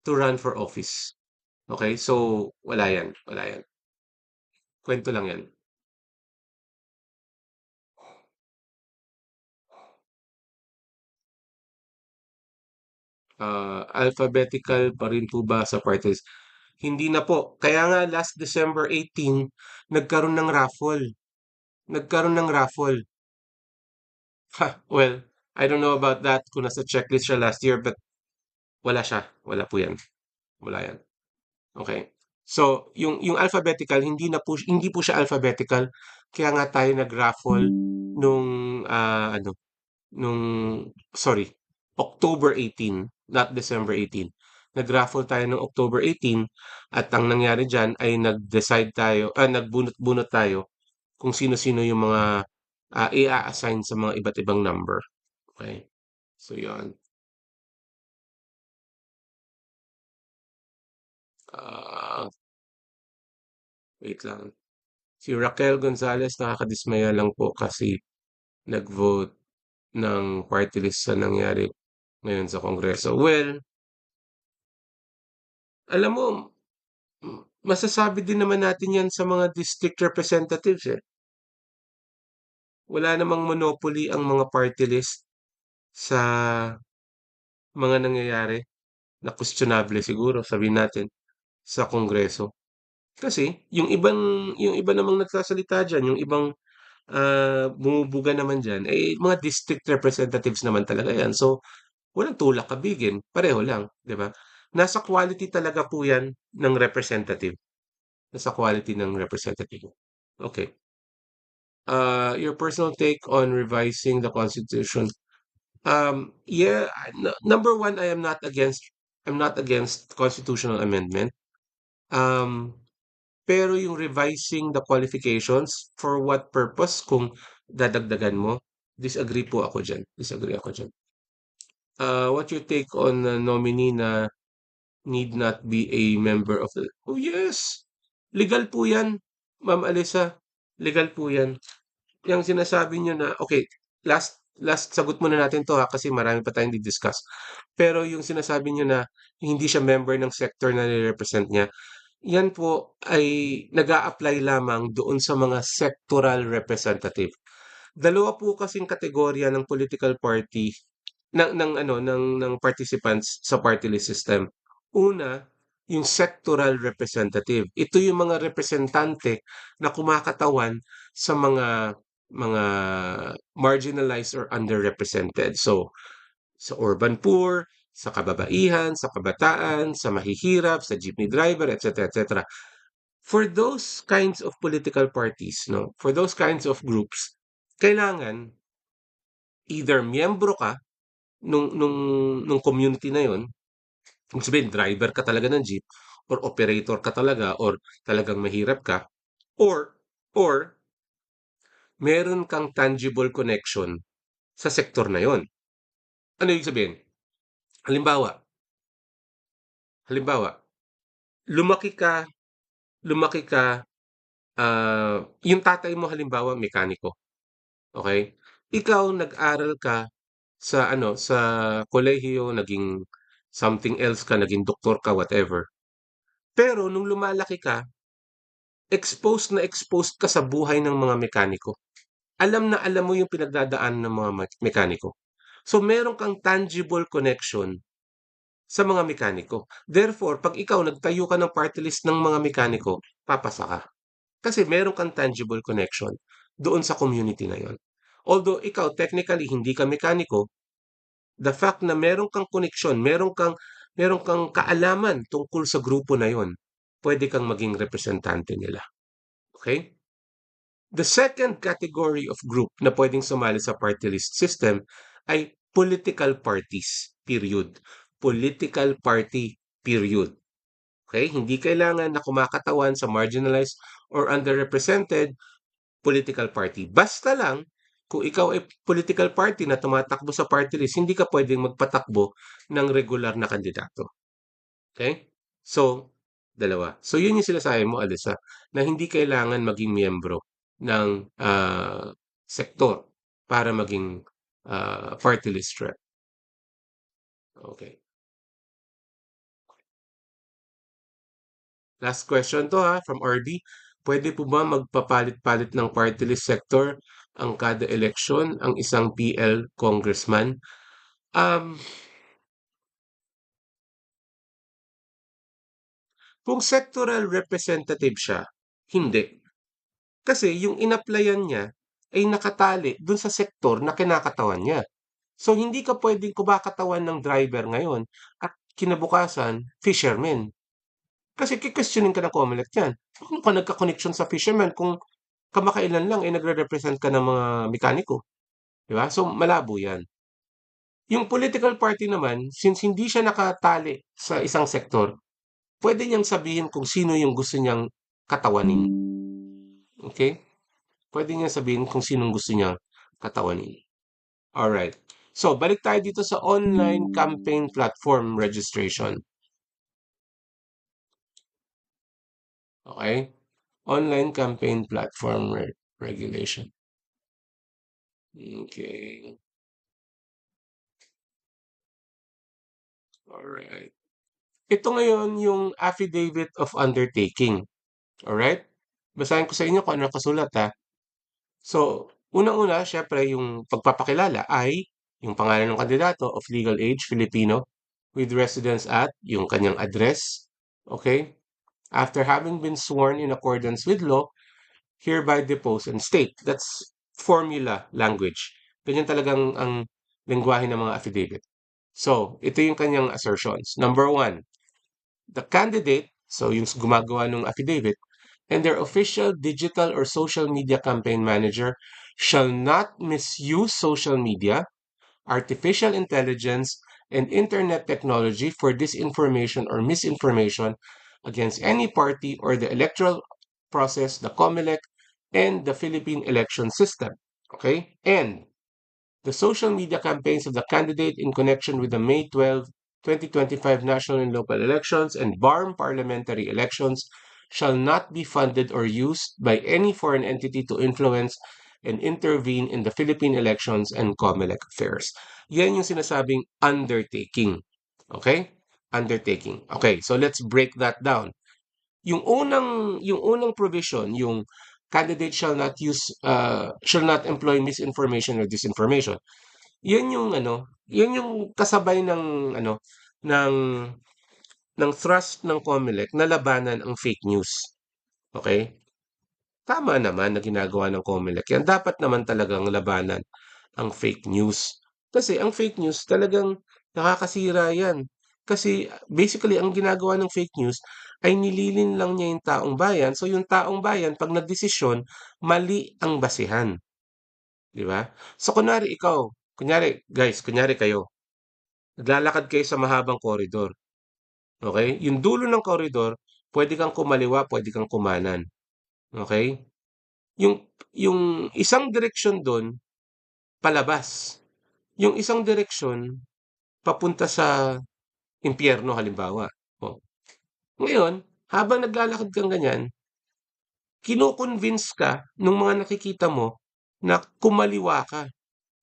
to run for office. Okay? So, wala yan. Wala yan. Kwento lang yan. Alphabetical pa rin po ba sa parties? Hindi na po. Kaya nga last December 18, nagkaroon ng raffle. Nagkaroon ng raffle. Ha, well, I don't know about that kung nasa checklist siya last year, but wala siya. Wala po yan. Wala yan. Okay. So, yung alphabetical, hindi po siya alphabetical. Kaya nga tayo nag-raffle nung, nung, sorry, October 18, not December 18. Nag-raffle tayo ng October 18 at ang nangyari diyan ay nagbunot-bunot tayo kung sino-sino yung mga i-assign sa mga iba't ibang number. Okay? So, yun. Ah, wait lang. Si Raquel Gonzalez nakakadismaya lang po kasi nag-vote ng party list sa nangyari ngayon sa Kongreso. Well, alam mo, masasabi din naman natin yan sa mga district representatives eh. Wala namang monopoly ang mga party list sa mga nangyayari na questionable siguro, sabihin natin, sa Kongreso. Kasi yung iba namang nagsasalita diyan, yung ibang bumubuga naman diyan, eh mga district representatives naman talaga 'yan. So, walang tulak kabigin, pareho lang, 'di ba? Nasa quality talaga po 'yan ng representative. Nasa quality ng representative. Okay. Your personal take on revising the Constitution. Yeah, number one, I'm not against constitutional amendment. Um, Pero yung revising the qualifications, for what purpose kung dadagdagan mo? Disagree po ako diyan. Disagree ako diyan. What your take on a nominee na need not be a member of the... Oh yes! Legal po yan, Ma'am Alisa. Legal po yan. Yung sinasabi niyo na, okay, last sagot muna natin to ha, kasi marami pa tayong di-discuss. Pero yung sinasabi niyo na hindi siya member ng sector na nire-represent niya, yan po ay nag-a-apply lamang doon sa mga sectoral representative. Dalawa po kasing kategorya ng political party ng participants sa party list system. Una, yung sectoral representative. Ito yung mga representante na kumakatawan sa mga marginalized or underrepresented. So, sa urban poor, sa kababaihan, sa kabataan, sa mahihirap, sa jeepney driver, etc., etc. For those kinds of political parties, no, for those kinds of groups, kailangan either miyembro ka nung community na yon, kung sabihin driver ka talaga ng jeep, or operator ka talaga, or talagang mahirap ka, or meron kang tangible connection sa sektor na yon. Ano ibig sabihin? Halimbawa, halimbawa, lumaki ka, lumaki ka, yung tatay mo halimbawa mekaniko, okay? Ikaw nag-aral ka sa kolehiyo, naging something else ka, naging doktor ka, whatever. Pero nung lumalaki ka, exposed ka sa buhay ng mga mekaniko. Alam na alam mo yung pinagdadaanan ng mga mekaniko. So meron kang tangible connection sa mga mekaniko. Therefore, 'pag ikaw nagtayo ka ng party list ng mga mekaniko, papasa ka. Kasi meron kang tangible connection doon sa community na yon. Although ikaw technically hindi ka mekaniko, the fact na meron kang koneksyon, meron kang kaalaman tungkol sa grupo na yon, pwede kang maging representante nila. Okay? The second category of group na pwedeng sumali sa party list system ay political parties, period. Political party, period. Okay? Hindi kailangan na kumakatawan sa marginalized or underrepresented political party. Basta lang, kung ikaw ay political party na tumatakbo sa party list, hindi ka pwedeng magpatakbo ng regular na kandidato. Okay? So, dalawa. So, yun yung sinasabi mo, Alisa, na hindi kailangan maging miyembro ng sektor para maging party list rep. Okay. Last question to ha, from RD. Pwede po ba magpapalit-palit ng party list sector ang kada eleksyon ang isang PL congressman? Um, kung sectoral representative siya, hindi. Kasi yung inapplyan niya ay nakatali dun sa sektor na kinakatawan niya. So hindi ka pwedeng kumakatawan ng driver ngayon at kinabukasan fisherman. Kasi kikwestiyonin ka ng COMELEC yan. Paano ka nagka-connection sa fisherman kung kamakailan lang ay nagre-represent ka ng mga mekaniko? Di ba? So malabo yan. Yung political party naman, since hindi siya nakatali sa isang sektor, pwede niyang sabihin kung sino yung gusto niyang katawanin. Okay? Pwede niyang sabihin kung sinong gusto niyang katawanin. Alright. So, balik tayo dito sa online campaign platform registration. Okay? Online campaign platform regulation. Okay. Alright. Ito ngayon yung affidavit of undertaking. Alright? Basahin ko sa inyo kung ano nakasulat ha. So, unang-una, syempre, yung pagpapakilala ay yung pangalan ng kandidato of legal age, Filipino, with residence at yung kanyang address. Okay? After having been sworn in accordance with law, hereby depose and state. That's formula language. Ganyan talagang ang lengguwahe ng mga affidavit. So, ito yung kanyang assertions. Number one, the candidate, so yung gumagawa ng affidavit, and their official digital or social media campaign manager shall not misuse social media, artificial intelligence, and internet technology for disinformation or misinformation against any party or the electoral process, the COMELEC, and the Philippine election system. Okay? And the social media campaigns of the candidate in connection with the May 12, 2025 national and local elections and BARM parliamentary elections shall not be funded or used by any foreign entity to influence and intervene in the Philippine elections and COMELEC affairs. Yan yung sinasabing undertaking. Okay? Undertaking. Okay, so let's break that down. Yung unang provision, yung candidate shall not employ misinformation or disinformation. Yan yung kasabay ng ng thrust ng COMELEC na labanan ang fake news. Okay? Tama naman na ginagawa ng COMELEC yan. Dapat naman talagang labanan ang fake news. Kasi ang fake news talagang nakakasira yan. Kasi basically ang ginagawa ng fake news ay nililin lang niya yung taong bayan. So yung taong bayan, pag nagdesisyon, mali ang basihan. Di ba? So kunyari kayo, naglalakad kayo sa mahabang koridor. Okay? Yung dulo ng koridor, pwede kang kumaliwa, pwede kang kumanan. Okay? Yung isang direksyon doon, palabas. Yung isang direksyon, papunta sa impyerno halimbawa. Oh. Ngayon, habang naglalakad kang ganyan, kino-convince ka nung mga nakikita mo na kumaliwa ka.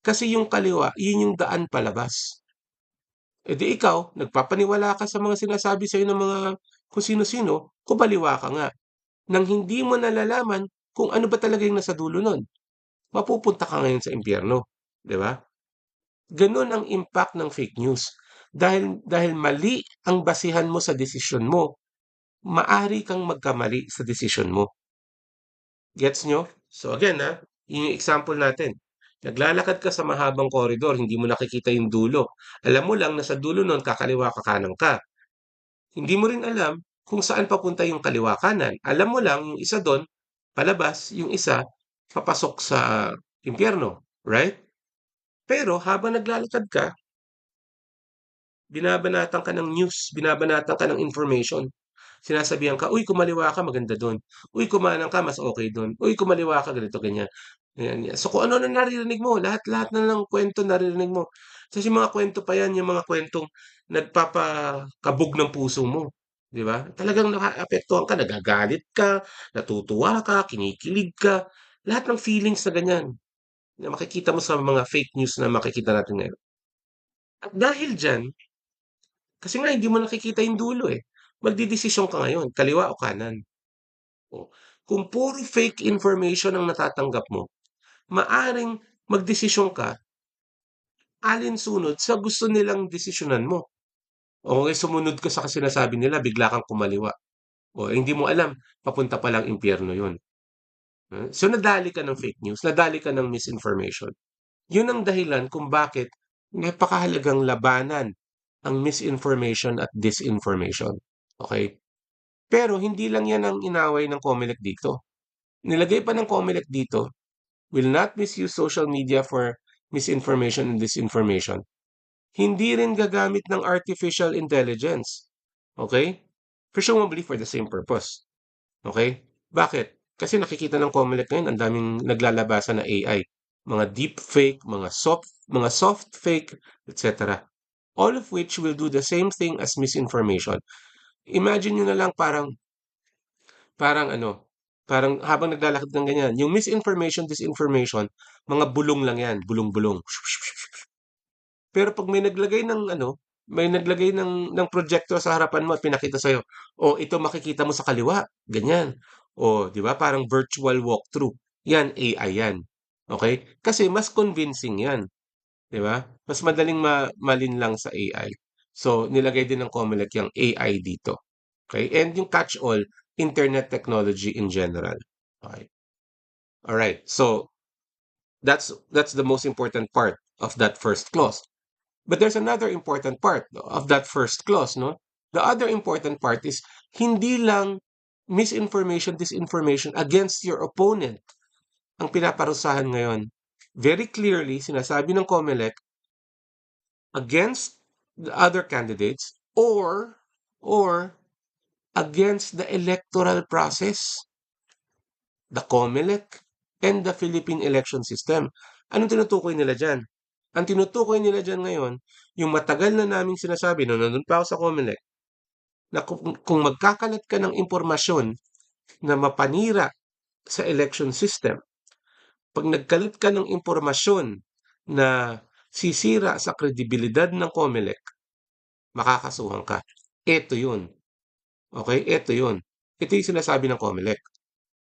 Kasi yung kaliwa, yun yung daan palabas. E di ikaw, nagpapaniwala ka sa mga sinasabi sa'yo ng mga kung sino-sino, kumaliwa ka nga. Nang hindi mo nalalaman kung ano ba talaga yung nasa dulo nun. Mapupunta ka ngayon sa impyerno. Di ba? Ganun ang impact ng fake news. Dahil mali ang basihan mo sa desisyon mo, maari kang magkamali sa desisyon mo. Gets nyo? So again, yung example natin. Naglalakad ka sa mahabang koridor, hindi mo nakikita yung dulo. Alam mo lang na sa dulo nun, kakaliwa ka kanan ka. Hindi mo rin alam kung saan papunta yung kaliwa kanan. Alam mo lang yung isa doon, palabas, yung isa, papasok sa impyerno. Right? Pero habang naglalakad ka, binabanatan ka ng news, binabanatan ka ng information. Sinasabihan ka, uy, kumaliwa ka, maganda doon. Uy, kumanan ka, mas okay doon. Uy, kumaliwa ka, ganito, ganyan. Yan, yan. So kung ano na naririnig mo, lahat na ng kwento naririnig mo. Kasi yung mga kwento pa yan, yung mga kwentong nagpapakabog ng puso mo. Di ba? Talagang nakaapektuhan ka, nagagalit ka, natutuwa ka, kinikilig ka. Lahat ng feelings na ganyan na makikita mo sa mga fake news na makikita natin ngayon. At dahil dyan, kasi nga hindi mo nakikita yung dulo eh. Magdedesisyon ka ngayon, kaliwa o kanan. O, kung puro fake information ang natatanggap mo, maaring magdesisyon ka alinsunod sa gusto nilang desisyonan mo. O kaya sumunod ka sa sinasabi nila, bigla kang kumaliwa. O hindi mo alam, papunta pa lang impyerno yun. So nadali ka ng fake news, nadali ka ng misinformation. Yun ang dahilan kung bakit napakahalagang labanan ang misinformation at disinformation. Okay? Pero hindi lang yan ang inaway ng COMELEC dito. Nilagay pa ng COMELEC dito, will not misuse social media for misinformation and disinformation. Hindi rin gagamit ng artificial intelligence. Okay? Presumably for the same purpose. Okay? Bakit? Kasi nakikita ng COMELEC ngayon, ang daming naglalabasan na AI. Mga deep fake, mga soft fake, etc. All of which will do the same thing as misinformation. Imagine nyo na lang parang ano, parang habang naglalakad ng ganyan, yung misinformation, disinformation, mga bulong lang yan, bulong-bulong. Pero pag may naglagay ng projector sa harapan mo at pinakita sa'yo, o ito makikita mo sa kaliwa, ganyan. O, di ba, parang virtual walkthrough. Yan, AI yan. Okay? Kasi mas convincing yan. Di ba? Mas madaling malinlang sa AI. So, nilagay din ng COMELEC yung AI dito. Okay? And yung catch-all, internet technology in general. Okay. All right. So, that's the most important part of that first clause. But there's another important part of that first clause, no? The other important part is hindi lang misinformation, disinformation against your opponent ang pinaparusahan ngayon. Very clearly, sinasabi ng COMELEC against the other candidates or against the electoral process, the COMELEC, and the Philippine election system. Anong tinutukoy nila dyan? Ang tinutukoy nila dyan ngayon, yung matagal na naming sinasabi, no, nandun pa ako sa COMELEC, na kung magkakalat ka ng impormasyon na mapanira sa election system, pag nagkalat ka ng impormasyon na sisira sa kredibilidad ng COMELEC, makakasuhan ka. Ito yun. Okay? Ito yun. Ito yung sinasabi ng COMELEC.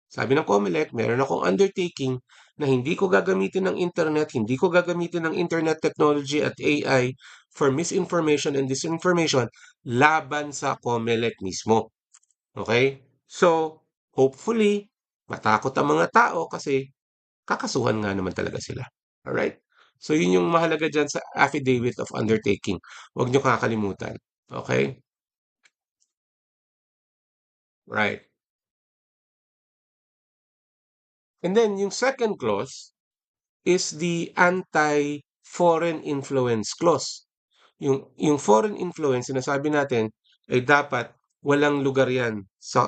Sabi ng COMELEC, meron akong undertaking na hindi ko gagamitin ng internet, hindi ko gagamitin ng internet technology at AI for misinformation and disinformation laban sa COMELEC mismo. Okay? So, hopefully, matakot ang mga tao kasi kakasuhan nga naman talaga sila. Alright? So, yun yung mahalaga dyan sa affidavit of undertaking. Huwag nyo kakalimutan. Okay? Right. And then, yung second clause is the anti-foreign influence clause. Yung foreign influence, sinasabi natin, ay dapat walang lugar yan sa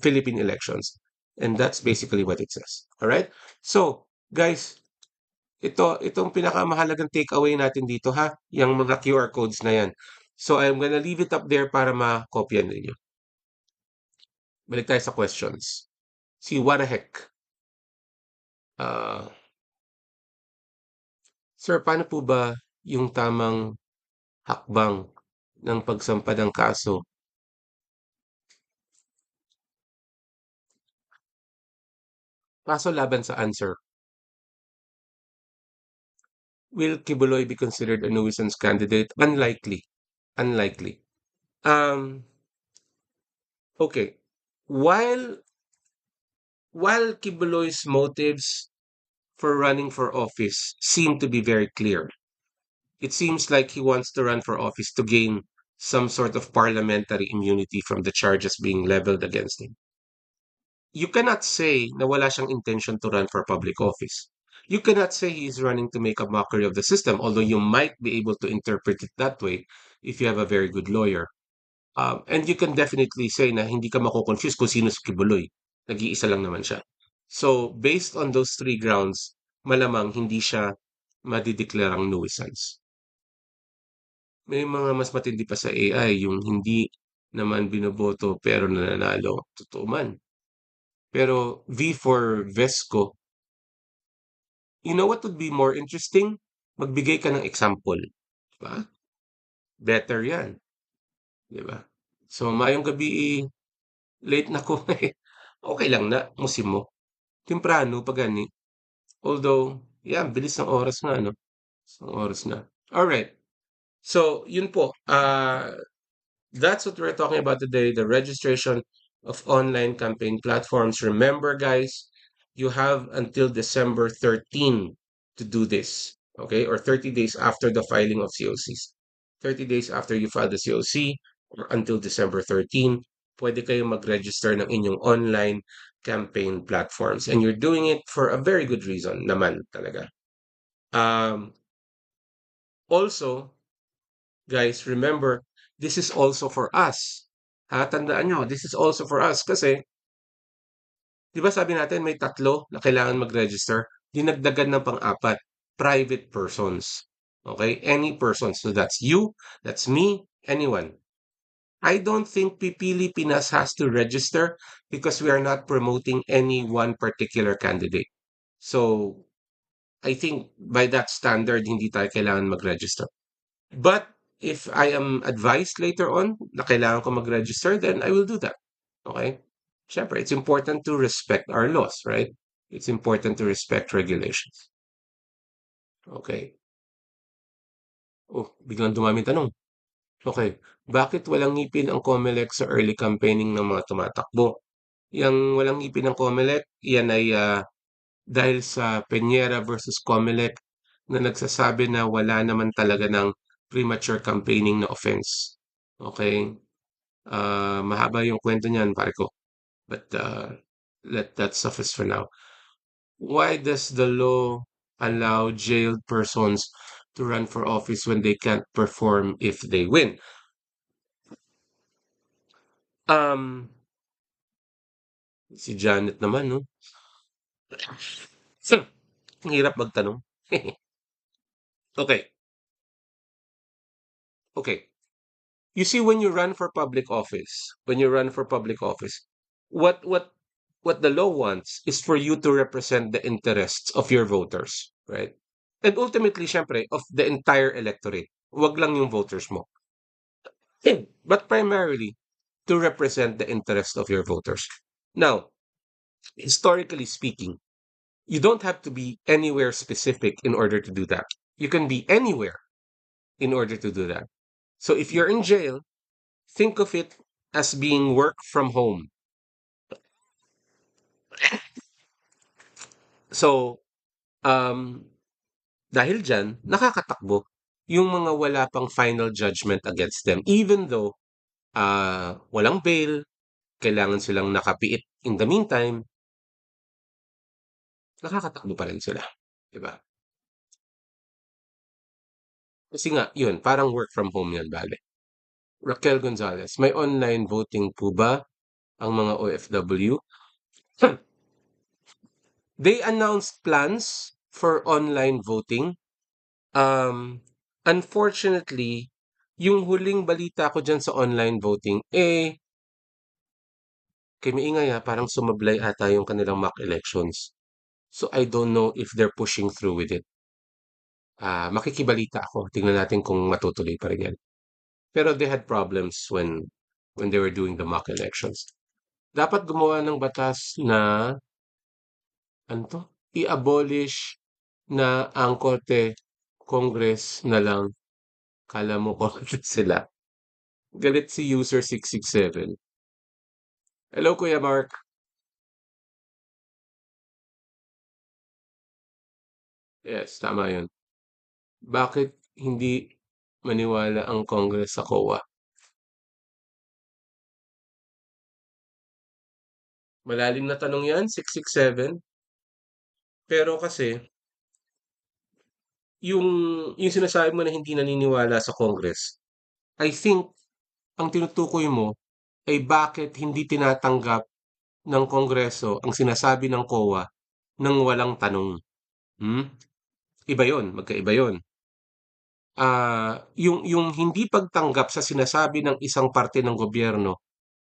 Philippine elections. And that's basically what it says. Alright? So, guys, itong pinakamahalagang takeaway natin dito ha, yung mga QR codes na yan. So, I'm gonna leave it up there para makopyan ninyo. Balik tayo sa questions. See, what the heck? Sir, paano po ba yung tamang hakbang ng pagsampa ng kaso? Kaso laban sa answer. Will Kibuloy be considered a nuisance candidate? Unlikely. Unlikely. Um, okay. While while Kibuloy's motives for running for office seem to be very clear, it seems like he wants to run for office to gain some sort of parliamentary immunity from the charges being leveled against him. You cannot say na wala siyang intention to run for public office. You cannot say he is running to make a mockery of the system, although you might be able to interpret it that way if you have a very good lawyer. And you can definitely say na hindi ka mako-confuse kung sino si Kibuloy. Nag-iisa lang naman siya. So, based on those three grounds, malamang hindi siya madideklarang nuisance. May mga mas matindi pa sa AI, yung hindi naman binoboto pero nananalo. Totoo man. Pero V for Vesco, you know what would be more interesting? Magbigay ka ng example. Diba? Better yan. Diba? So, mayong gabi, late na ko eh. Okay lang na, musim mo. Temprano, pag gani. Although, yeah, bilis ng oras nga, no? Isang oras na. Alright. So, yun po. That's what we're talking about today, the registration of online campaign platforms. Remember, guys, you have until December 13 to do this, okay? Or 30 days after the filing of COCs. 30 days after you file the COC or until December 13, pwede kayong mag-register ng inyong online campaign platforms. And you're doing it for a very good reason naman talaga. Also, guys, remember, this is also for us. Ha, tandaan nyo, this is also for us kasi, di ba sabi natin may tatlo na kailangan mag-register? Dinagdagan ng pang-apat, private persons. Okay? Any person. So that's you, that's me, anyone. I don't think Pipili Pinas has to register because we are not promoting any one particular candidate. So, I think by that standard, hindi tayo kailangan mag-register. But if I am advised later on na kailangan ko mag-register, then I will do that. Okay? Siyempre, it's important to respect our laws, right? It's important to respect regulations. Okay. Oh, biglang dumami tanong. Okay. Bakit walang ngipin ang COMELEC sa early campaigning ng mga tumatakbo? Yang walang ngipin ng COMELEC, yan ay dahil sa Peñera versus COMELEC na nagsasabi na wala naman talaga ng premature campaigning na offense. Okay? Mahaba yung kwento niyan, pare ko. But let that suffice for now. Why does the law allow jailed persons to run for office when they can't perform if they win? Um, si Janet naman, no? Ang hirap magtanong. Okay, okay. You see, when you run for public office, what the law wants is for you to represent the interests of your voters, right? And ultimately, syempre, of the entire electorate. Wag lang yung voters mo. But primarily, to represent the interest of your voters. Now, historically speaking, you don't have to be anywhere specific in order to do that. You can be anywhere in order to do that. So if you're in jail, think of it as being work from home. So, um, dahil dyan, nakakatakbo yung mga wala pang final judgment against them. Even though walang bail, kailangan silang nakapiit in the meantime, nakakatakbo pa rin sila. Diba? Kasi nga, yun, parang work from home yan, bale. Raquel Gonzalez, may online voting po ba ang mga OFW? They announced plans for online voting. Unfortunately, yung huling balita ko dyan sa online voting, kay maingay parang sumablay ata yung kanilang mock elections. So I don't know if they're pushing through with it. Makikibalita ako. Tingnan natin kung matutuloy pa rin yan. Pero they had problems when they were doing the mock elections. Dapat gumawa ng batas na ano to? I-abolish na ang Korte Congress na lang. Kala mo Korte sila. Galit si user 667. Hello, Kuya Mark. Yes, tama yun. Bakit hindi maniwala ang Congress sa COA? Malalim na tanong yan, 667. Pero kasi, yung, yung sinasabi mo na hindi naniniwala sa Congress, I think ang tinutukoy mo ay bakit hindi tinatanggap ng Kongreso ang sinasabi ng COA nang walang tanong. Hmm? Iba yon, magkaiba yon. Yung hindi pagtanggap sa sinasabi ng isang parte ng gobyerno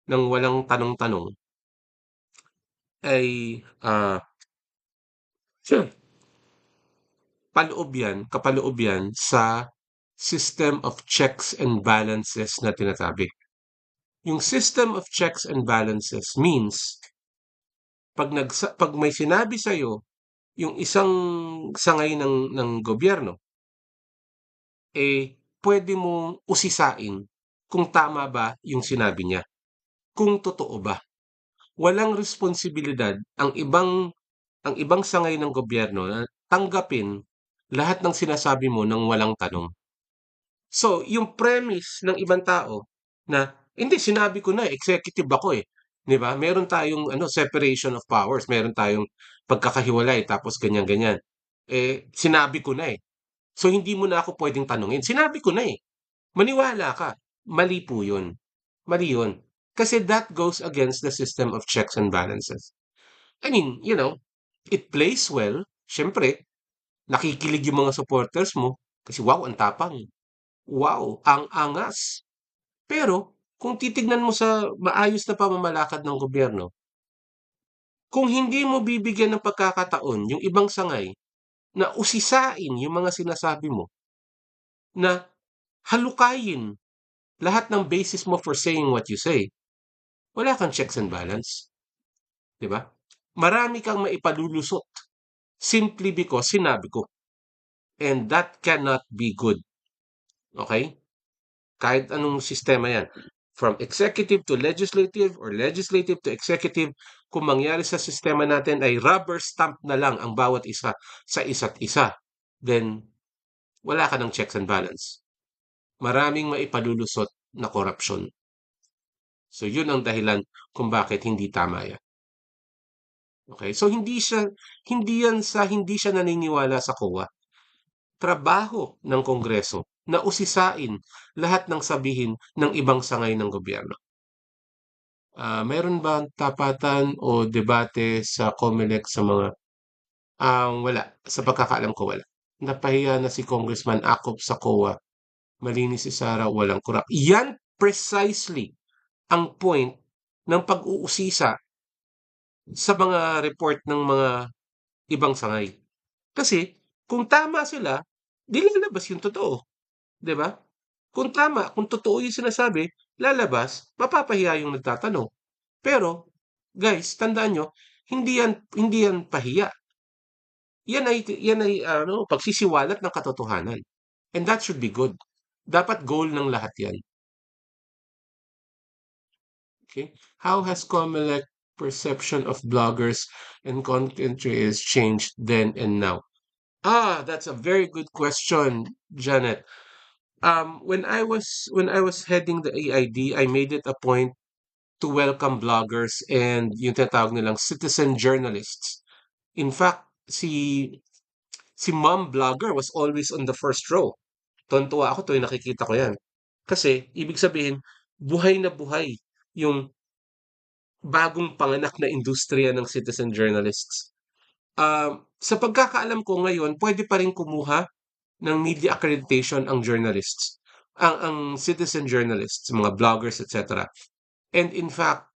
nang walang tanong-tanong ay sure, kapaloob yan sa system of checks and balances na tinatabi. Yung system of checks and balances means pag may sinabi sa yung isang sangay ng gobyerno, pwede mong usisain kung tama ba yung sinabi niya, kung totoo ba. Walang responsibilidad ang ibang sangay ng gobyerno na tanggapin lahat ng sinasabi mo ng walang tanong. So, yung premise ng ibang tao na, hindi, sinabi ko na, executive ako eh. 'Di ba? Meron tayong separation of powers, meron tayong pagkakahiwalay, tapos ganyan-ganyan. Sinabi ko na eh. So, hindi mo na ako pwedeng tanungin. Sinabi ko na eh. Maniwala ka. Mali po yun. Mali yun. Kasi that goes against the system of checks and balances. I mean, it plays well. Siyempre, nakikilig yung mga supporters mo kasi wow, ang tapang. Wow, ang angas. Pero kung titignan mo sa maayos na pamamalakad ng gobyerno, kung hindi mo bibigyan ng pagkakataon yung ibang sangay na usisain yung mga sinasabi mo, na halukayin lahat ng basis mo for saying what you say, wala kang checks and balance. 'Di ba? Marami kang maipalulusot simply because sinabi ko. And that cannot be good. Okay? Kahit anong sistema yan. From executive to legislative or legislative to executive, kung mangyari sa sistema natin ay rubber stamp na lang ang bawat isa sa isa't isa, then wala ka ng checks and balance. Maraming maipalulusot na korupsyon. So yun ang dahilan kung bakit hindi tama yan. Okay? So hindi siya naniniwala sa COA. Trabaho ng Kongreso na usisain lahat ng sabihin ng ibang sangay ng gobyerno. Mayroon ba tapatan o debate sa COMELEC sa mga wala. Sa pagkakaalam ko wala. Napahiya na si Congressman Akop sa COA. Malinis si Sara, walang kurap. Yan precisely ang point ng pag-uusisa sa mga report ng mga ibang sangay. Kasi kung tama sila, di lalabas yung totoo, 'di ba? Kung tama, kung totoo yung sinasabi, lalabas, mapapahiya yung nagtatanong. Pero, guys, tandaan nyo, hindi yan pahiya. Yan ay pagsisiwalat ng katotohanan. And that should be good. Dapat goal ng lahat yan. Okay? How has COMELEC perception of bloggers and content creators changed then and now? That's a very good question, Janet. When I was heading the AID, I made it a point to welcome bloggers and yung tinatawag nilang citizen journalists. In fact, si mom blogger was always on the first row. Tuwan-tuwa ako tuwing nakikita ko yan. Kasi, ibig sabihin, buhay na buhay yung bagong panganak na industriya ng citizen journalists. Sa pagkakaalam ko ngayon, pwede pa rin kumuha ng media accreditation ang journalists, ang citizen journalists, mga bloggers, etc. And in fact,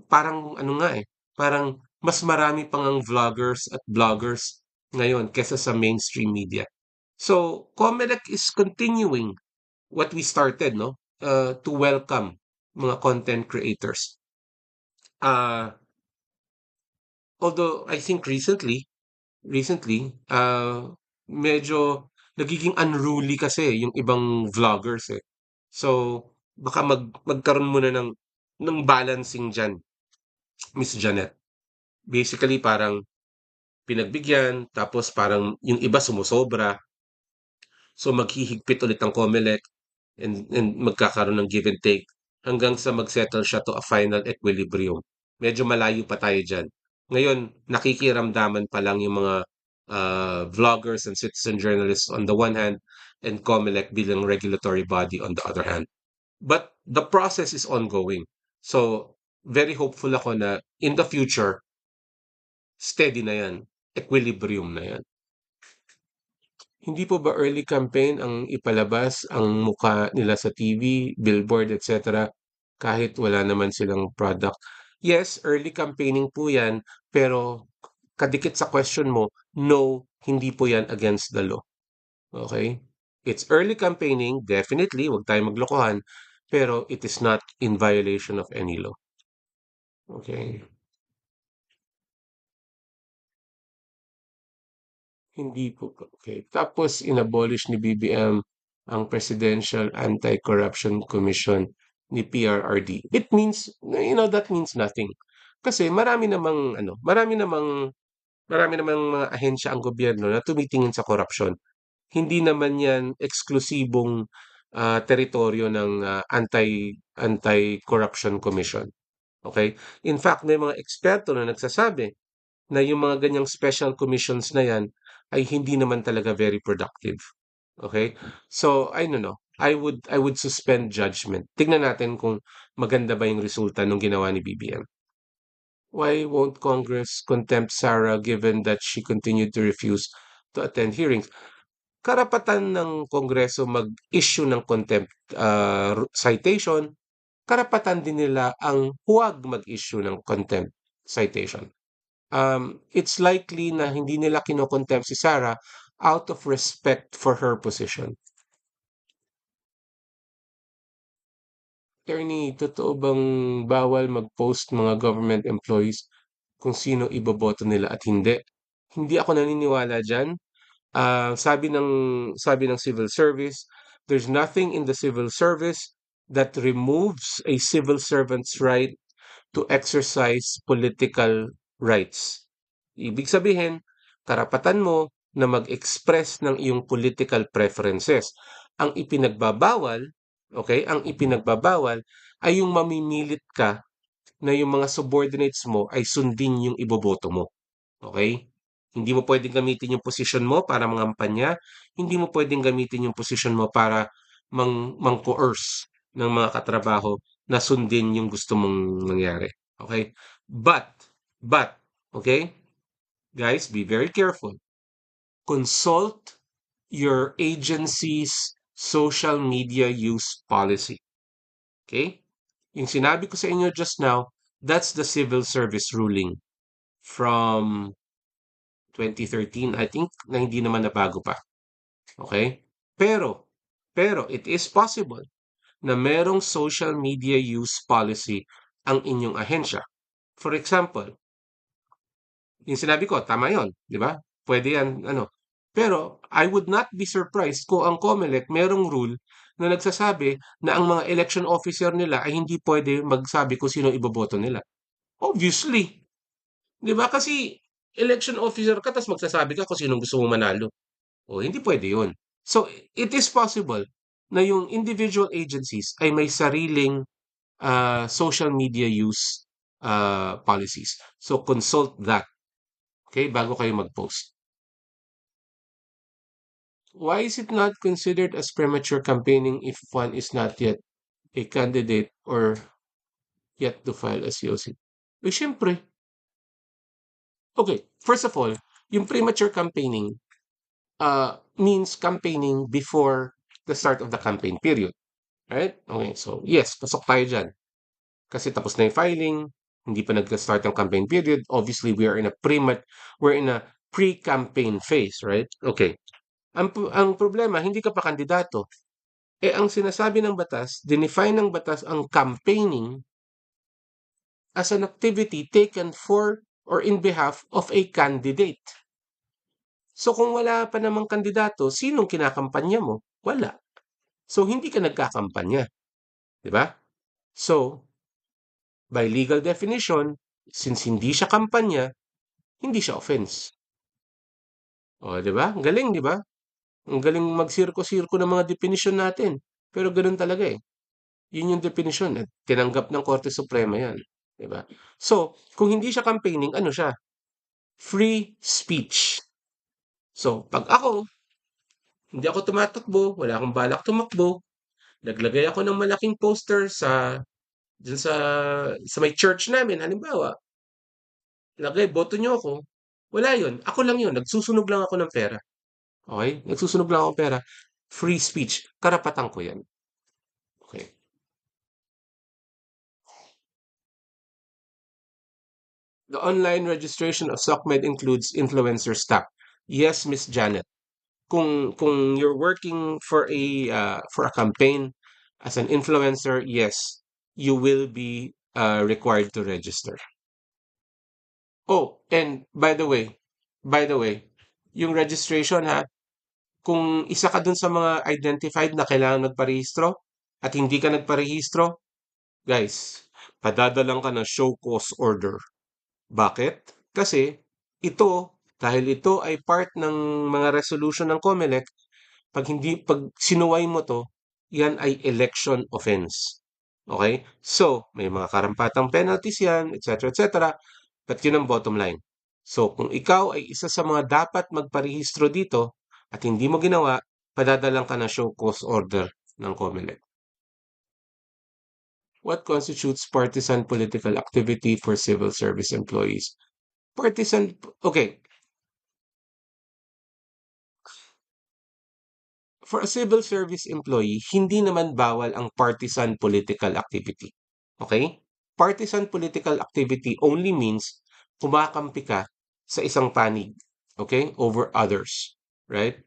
parang ano nga parang mas marami pang ang vloggers at bloggers ngayon kesa sa mainstream media. So, Comelec is continuing what we started, no? To welcome mga content creators. Although I think recently, medyo nagiging unruly kasi yung ibang vloggers eh. So, baka magkaroon muna ng balancing diyan, Miss Janet. Basically parang pinagbigyan tapos parang yung iba sumosobra. So maghihigpit ulit ang COMELEC and magkakaroon ng give and take hanggang sa mag-settle siya to a final equilibrium. Medyo malayo pa tayo diyan. Ngayon, nakikiramdaman pa lang yung mga vloggers and citizen journalists on the one hand and COMELEC bilang regulatory body on the other hand. But the process is ongoing. So, very hopeful ako na in the future, steady na yan. Equilibrium na yan. Hindi po ba early campaign ang ipalabas ang mukha nila sa TV, billboard, etc. kahit wala naman silang product? Yes, early campaigning po yan, pero kadikit sa question mo, no, hindi po yan against the law. Okay? It's early campaigning, definitely, wag tayong maglokohan, pero it is not in violation of any law. Okay? Hindi po. Okay. Tapos inabolish ni BBM ang Presidential Anti-Corruption Commission ni PRRD. It means, that means nothing. Kasi marami namang mga ahensya ang gobyerno na tumitingin sa korupsyon. Hindi naman 'yan eksklusibong teritoryo ng Anti-Corruption Commission. Okay? In fact, may mga eksperto na nagsasabi na yung mga ganyang special commissions na yan ay hindi naman talaga very productive. Okay? So, I don't know. I would suspend judgment. Tingnan natin kung maganda ba yung resulta nung ginawa ni BBM. Why won't Congress contempt Sarah given that she continued to refuse to attend hearings? Karapatan ng Kongreso mag-issue ng contempt citation. Karapatan din nila ang huwag mag-issue ng contempt citation. It's likely na hindi nila kinokontempt si Sarah out of respect for her position. Attorney, totoo bang bawal mag-post mga government employees kung sino iboboto nila at hindi? Hindi ako naniniwala dyan. Sabi ng civil service, there's nothing in the civil service that removes a civil servant's right to exercise political rights. Ibig sabihin, karapatan mo na mag-express ng iyong political preferences. Ang ipinagbabawal, okay, ang ipinagbabawal ay yung mamimilit ka na yung mga subordinates mo ay sundin yung iboboto mo. Okay? Hindi mo pwedeng gamitin yung posisyon mo para mangampanya, hindi mo pwedeng gamitin yung posisyon mo para mang-coerce ng mga katrabaho na sundin yung gusto mong mangyari. Okay? But, okay? Guys, be very careful. Consult your agency's social media use policy. Okay? Yung sinabi ko sa inyo just now, that's the civil service ruling from 2013, I think, na hindi naman nabago pa. Okay? Pero it is possible na merong social media use policy ang inyong ahensya. For example, yung sinabi ko, tama yon, di ba? Pwede yan, Pero I would not be surprised kung ang COMELEC merong rule na nagsasabi na ang mga election officer nila ay hindi pwede magsabi kung sino iboboto nila. Obviously, 'di ba? Kasi election officer ka tapos magsasabi ka kung sinong gusto mong manalo. O hindi pwede 'yun. So it is possible na yung individual agencies ay may sariling social media use policies. So consult that, okay, bago kayo mag-post. Why is it not considered as premature campaigning if one is not yet a candidate or yet to file as COC? Eh, syempre. Okay, first of all, yung premature campaigning means campaigning before the start of the campaign period. Right? Okay, so yes, pasok tayo dyan. Kasi tapos na yung filing, hindi pa nag-start yung campaign period. Obviously, we're in a pre-campaign phase, right? Okay. Ang problema, hindi ka pa kandidato. Eh, ang sinasabi ng batas, dinefine ng batas ang campaigning as an activity taken for or in behalf of a candidate. So kung wala pa namang kandidato, sinong kinakampanya mo? Wala. So hindi ka nagkakampanya. 'di ba? So, by legal definition, since hindi siya kampanya, hindi siya offense. O, 'di ba? Ang galing, 'di ba? Ang galing magsirko-sirko ng mga definisyon natin. Pero gano'n talaga eh. Yun yung definisyon at tinanggap ng Korte Suprema 'yan, 'di ba? So, kung hindi siya campaigning, ano siya? Free speech. So, 'pag ako, hindi ako tumatakbo, wala akong balak tumakbo, naglagay ako ng malaking poster diyan sa may church namin halimbawa, lagay, "Boto niyo ako." Wala yun, ako lang yun, nagsusunog lang ako ng pera, okey? Nagsusunog lang ako ng pera, free speech, karapatan ko yan, okey? The online registration of SOCMED includes influencer staff. Yes, Miss Janet. Kung you're working for a campaign as an influencer, yes, you will be required to register. Oh, and by the way, yung registration ha, kung isa ka dun sa mga identified na kailangan magparehistro at hindi ka nagparehistro, guys, padadalang ka ng show cause order. Bakit? Kasi dahil ito ay part ng mga resolution ng COMELEC, pag sinuway mo 'to, yan ay election offense. Okay? So, may mga karampatang penalties yan, etc., etc. But yun ang bottom line. So, kung ikaw ay isa sa mga dapat magparehistro dito at hindi mo ginawa, padadalang ka ng show cause order ng COMELEC. What constitutes partisan political activity for civil service employees? Partisan, okay, for a civil service employee, hindi naman bawal ang partisan political activity. Okay? Partisan political activity only means kumakampi ka sa isang panig, okay, over others, right?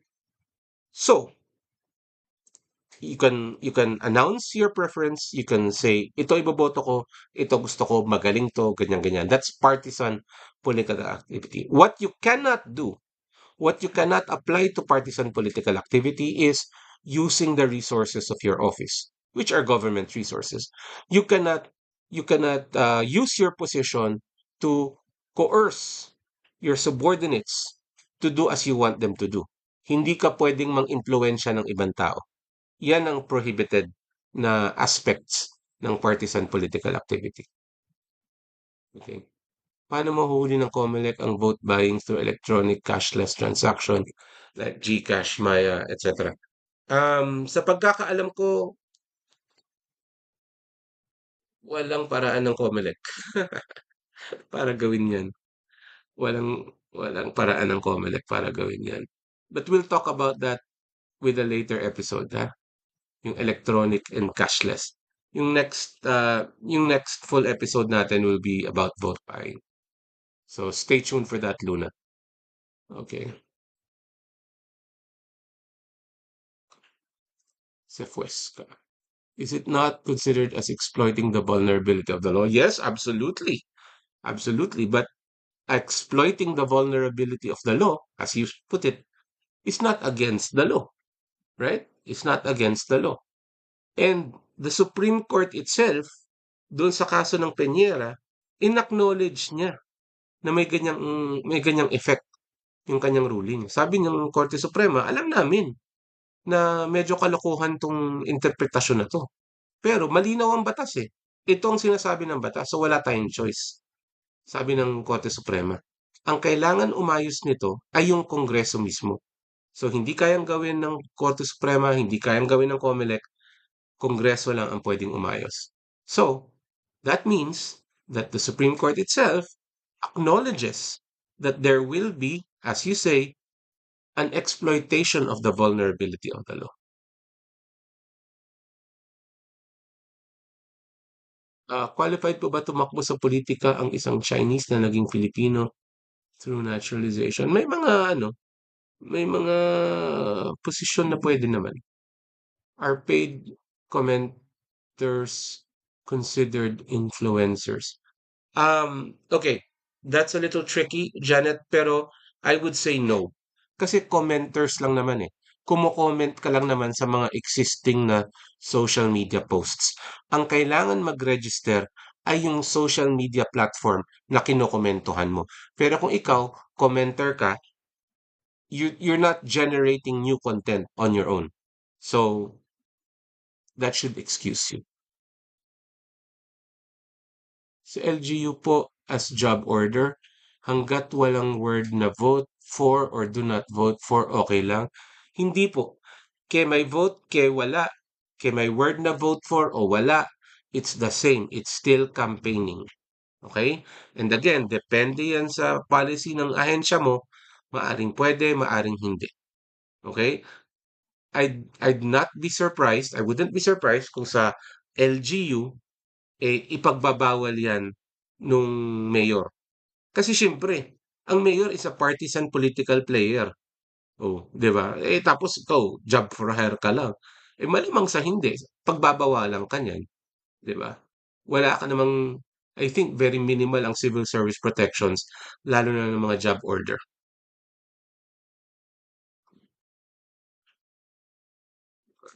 So, you can announce your preference, you can say, ito iboboto ko, ito gusto ko, magaling to, ganyan, ganyan. That's partisan political activity. What you cannot apply to partisan political activity is using the resources of your office, which are government resources. You cannot use your position to coerce your subordinates to do as you want them to do. Hindi ka pwedeng mang-impluwensya ng ibang tao. Yan ang prohibited na aspects ng partisan political activity. Okay. Paano mahuhuli ng COMELEC ang vote buying through electronic cashless transaction like GCash, Maya, etc.? Sa pagkakaalam ko, walang paraan ng COMELEC para gawin yan. Walang paraan ng COMELEC para gawin yan. But we'll talk about that with a later episode, ha? Yung electronic and cashless. Yung next full episode natin will be about vote buying. So stay tuned for that, Luna. Okay. Sefuesca. Is it not considered as exploiting the vulnerability of the law? Yes, absolutely. Absolutely. But exploiting the vulnerability of the law, as you put it, is not against the law, right? It's not against the law. And the Supreme Court itself, doon sa kaso ng Peñera, inacknowledge niya na may ganyang effect yung kanyang ruling. Sabi ng Korte Suprema, alam namin na medyo kalokohan 'tong interpretasyon na 'to. Pero malinaw ang batas eh. Ito ang sinasabi ng batas, so wala tayong choice. Sabi ng Korte Suprema. Ang kailangan umayos nito ay yung Kongreso mismo. So hindi kayang gawin ng Korte Suprema, hindi kayang gawin ng COMELEC, Kongreso lang ang pwedeng umayos. So, that means that the Supreme Court itself acknowledges that there will be, as you say, an exploitation of the vulnerability of the law. Qualified po ba tumakbo sa politika ang isang Chinese na naging Filipino through naturalization? May mga posisyon na pwede naman. Are paid commenters considered influencers? Okay, that's a little tricky, Janet, pero I would say no. Kasi commenters lang naman eh. kumo-comment ka lang naman sa mga existing na social media posts. Ang kailangan mag-register ay yung social media platform na kinokomentuhan mo. Pero kung ikaw, commenter ka, you're not generating new content on your own. So that should excuse you. Sa LGU po, as job order, hanggat walang word na vote for or do not vote for, okay lang. Hindi po. Ke may vote, ke wala. Ke may word na vote for o wala. It's the same. It's still campaigning. Okay? And again, depende yan sa policy ng ahensya mo. Maaring pwede, maaring hindi. Okay? I'd not be surprised, I wouldn't be surprised kung sa LGU, ipagbabawal yan nung mayor. Kasi siyempre, ang mayor is a partisan political player. Oh, 'di ba? Tapos ikaw, job for hire ka lang. Malamang sa hindi, pagbabawalan ka niyan, 'di ba? Wala ka namang I think very minimal ang civil service protections, lalo na ng mga job order.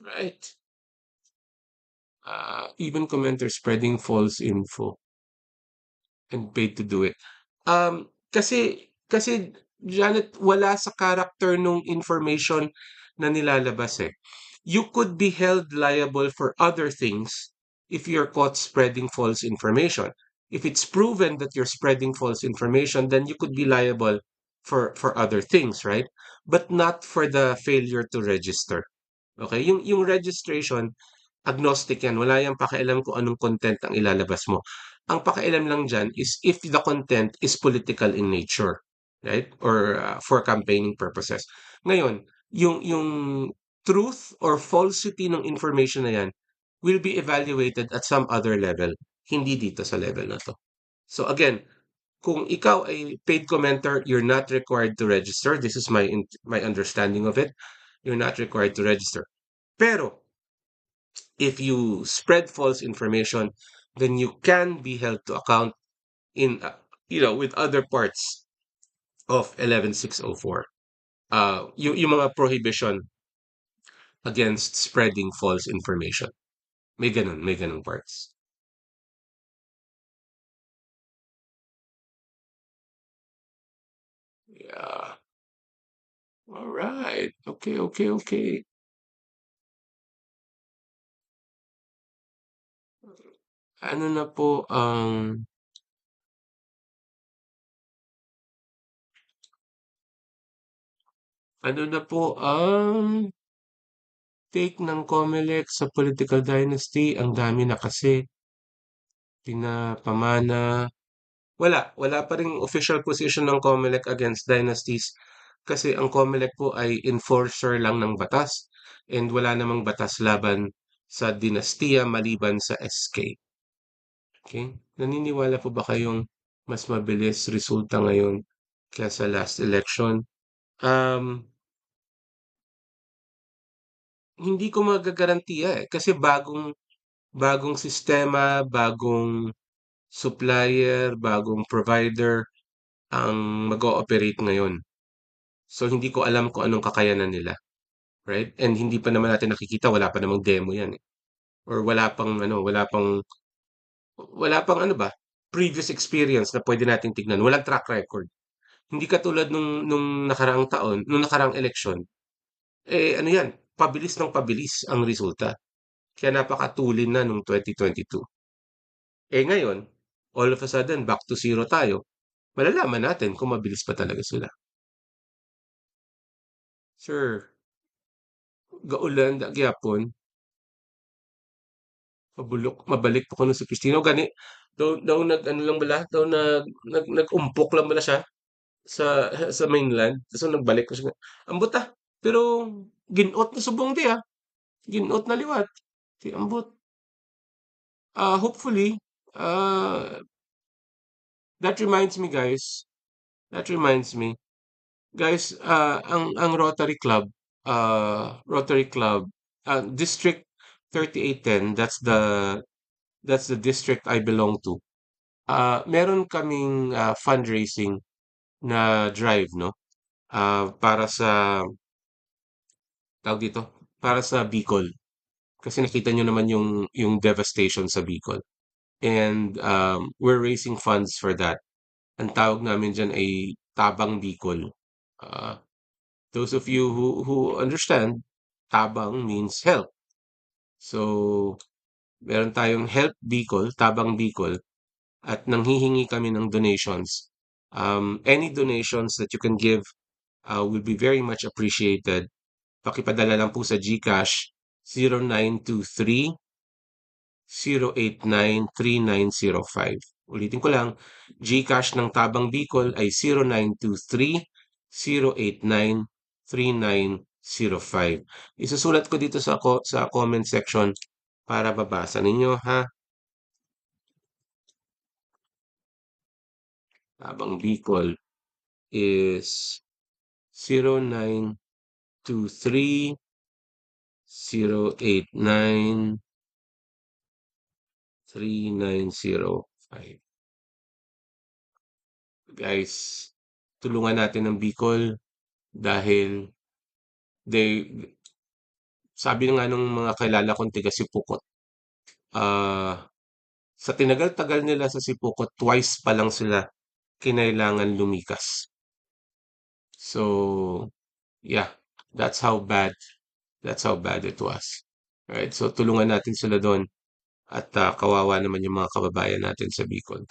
Right? Even commenters spreading false info and paid to do it. Kasi Janet, wala sa character nung information na nilalabas eh. You could be held liable for other things if you're caught spreading false information. If it's proven that you're spreading false information, then you could be liable for other things, right? But not for the failure to register. Okay? Yung registration, agnostic yan. Wala yang pakialam kung anong content ang ilalabas mo. Ang pakialam lang dyan is if the content is political in nature, right? Or for campaigning purposes. Ngayon, yung truth or falsity ng information na yan will be evaluated at some other level, hindi dito sa level na to. So again, kung ikaw ay paid commenter, you're not required to register. This is my understanding of it. You're not required to register. Pero if you spread false information, then you can be held to account in with other parts of 11604. Yung mga prohibition against spreading false information. May ganun parts. Yeah. All right. Okay, okay, okay. Ano na po ang ano na po ang take ng COMELEC sa political dynasty? Ang dami na kasi pinapamana. Wala pa ring official position ng COMELEC against dynasties kasi ang COMELEC po ay enforcer lang ng batas and wala namang batas laban sa dinastiya maliban sa SK. Okay? Naniniwala po ba kayong mas mabilis resulta ngayon kaysa last election? Um, Hindi ko magagarantiya eh kasi bagong sistema, bagong supplier, bagong provider ang mag-ooperate ngayon. So hindi ko alam kung anong kakayanan nila, right? And hindi pa naman natin nakikita, wala pa namang demo 'yan eh. Or wala pang ano ba, previous experience na pwede nating tignan. Walang track record. Hindi katulad nung nakaraang taon, nung nakaraang eleksyon, ano 'yan, pabilis ng pabilis ang resulta. Kaya napakatulin na nung 2022. Ngayon, all of a sudden back to zero tayo. Malalaman natin kung mabilis pa talaga sila. Sir, gaulan da gyapon. Mabalik pa kuno sa Kristino gani daw nag-ano lang bala, daw nag-umpok lang bala siya sa sa mainland. So nagbalik ko siya. Ambot pero ginot na subong di ginot na liwat. Di ambot. Hopefully, uh, that reminds me guys, that reminds me, guys, ang Rotary Club, District 3810, that's the district I belong to. Meron kaming fundraising na drive, no? Para sa tawag dito, para sa Bicol. Kasi nakita nyo naman yung devastation sa Bicol. And we're raising funds for that. Ang tawag namin dyan ay Tabang Bicol. Uh, those of you who understand, Tabang means help. So, meron tayong Help Bicol, Tabang Bicol, at nanghihingi kami ng donations. Any donations that you can give will be very much appreciated. Pakipadala lang po sa GCash 0923-089-3905. Ulitin ko lang, GCash ng Tabang Bicol ay 0923-089-3905. Isusulat ko dito sa comment section para babasa ninyo ha. Tabang Bicol is 0923-089-3905. Guys, tulungan natin ang Bicol dahil they sabi nga nung mga kilala kong tiga Sipukot, sa tinagal-tagal nila sa Sipukot, twice pa lang sila kinailangan lumikas. So, yeah, that's how bad it was. Right? So tulungan natin sila doon at kawawa naman yung mga kababayan natin sa Bicol.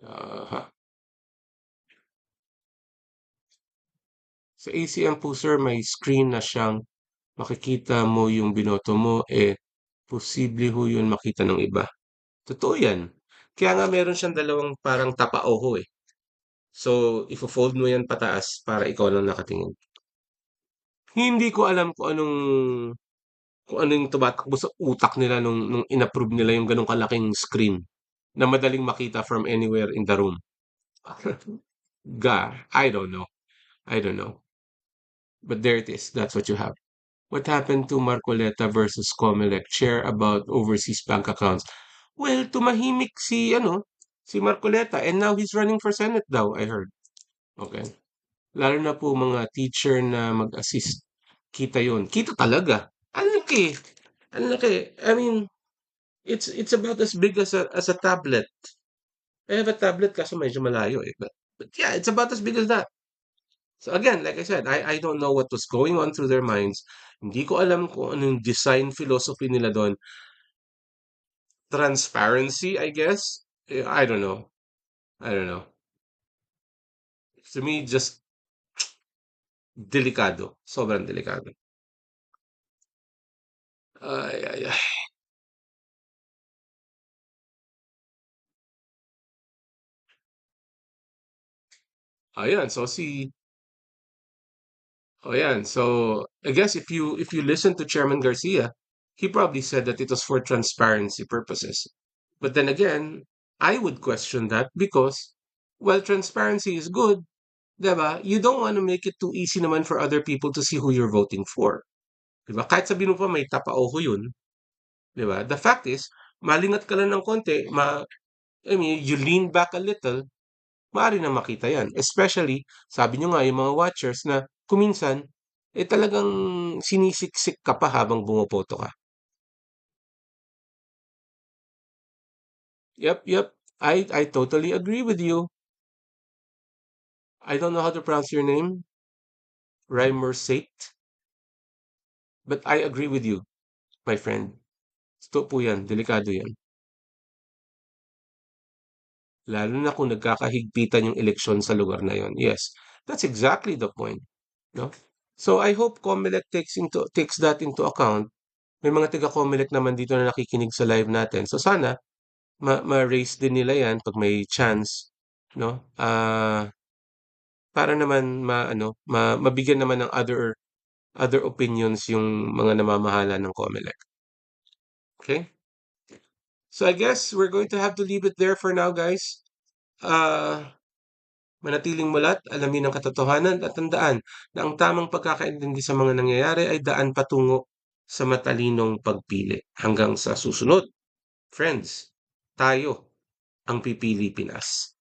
Uh, sa ACM po sir, may screen na siyang makikita mo yung binoto mo, posible ho yun makita ng iba. Totoo yan. Kaya nga meron siyang dalawang parang tapa-oho eh. So, ifo-fold mo yan pataas para ikaw lang nakatingin. Hindi ko alam kung ano yung tumatakbo sa utak nila nung inapprove nila yung ganong kalaking screen na madaling makita from anywhere in the room. God, I don't know. I don't know. But there it is. That's what you have. What happened to Marcoleta versus Comelec? Share about overseas bank accounts. Well, tumahimik si Marcoleta and now he's running for Senate daw, I heard. Okay. Lalo na po mga teacher na mag-assist. Kita yun. Kita talaga. Ang laki. Ang laki. I mean, it's about as big as a tablet. I have a tablet kaso medyo malayo eh. But yeah, it's about as big as that. So again, like I said, I don't know what was going on through their minds. Hindi ko alam kung anong design philosophy nila doon. Transparency, I guess. I don't know. I don't know. To me, just delikado. Sobrang delikado. Ay, ay, ay. Ayan, so ayan. So I guess if you listen to Chairman Garcia, he probably said that it was for transparency purposes. But then again, I would question that because, well, transparency is good, diba? You don't want to make it too easy naman for other people to see who you're voting for. Diba? Kahit sabihin mo pa may tapa-oho yun, diba? The fact is, malingat ka lang ng konti, I mean, you lean back a little, maaari na makita yan. Especially, sabi nyo nga, yung mga watchers na kuminsan, talagang sinisiksik ka pa habang bumoboto ka. Yep. I totally agree with you. I don't know how to pronounce your name, Reimer Sate, but I agree with you, my friend. Ito po yan, delikado yan. Lalo na kung nagkakahigpitan yung eleksyon sa lugar na yon. Yes, that's exactly the point. No? So I hope Comelec takes that into account. May mga taga Comelec naman dito na nakikinig sa live natin. So sana ma-raise din nila yan pag may chance, no? Para naman mabigyan naman ng other opinions yung mga namamahala ng Comelec. Okay? So I guess we're going to have to leave it there for now, guys. Manatiling mulat, alamin ang katotohanan at tandaan na ang tamang pagkakaintindi sa mga nangyayari ay daan patungo sa matalinong pagpili. Hanggang sa susunod, friends, tayo ang pipili Pinas.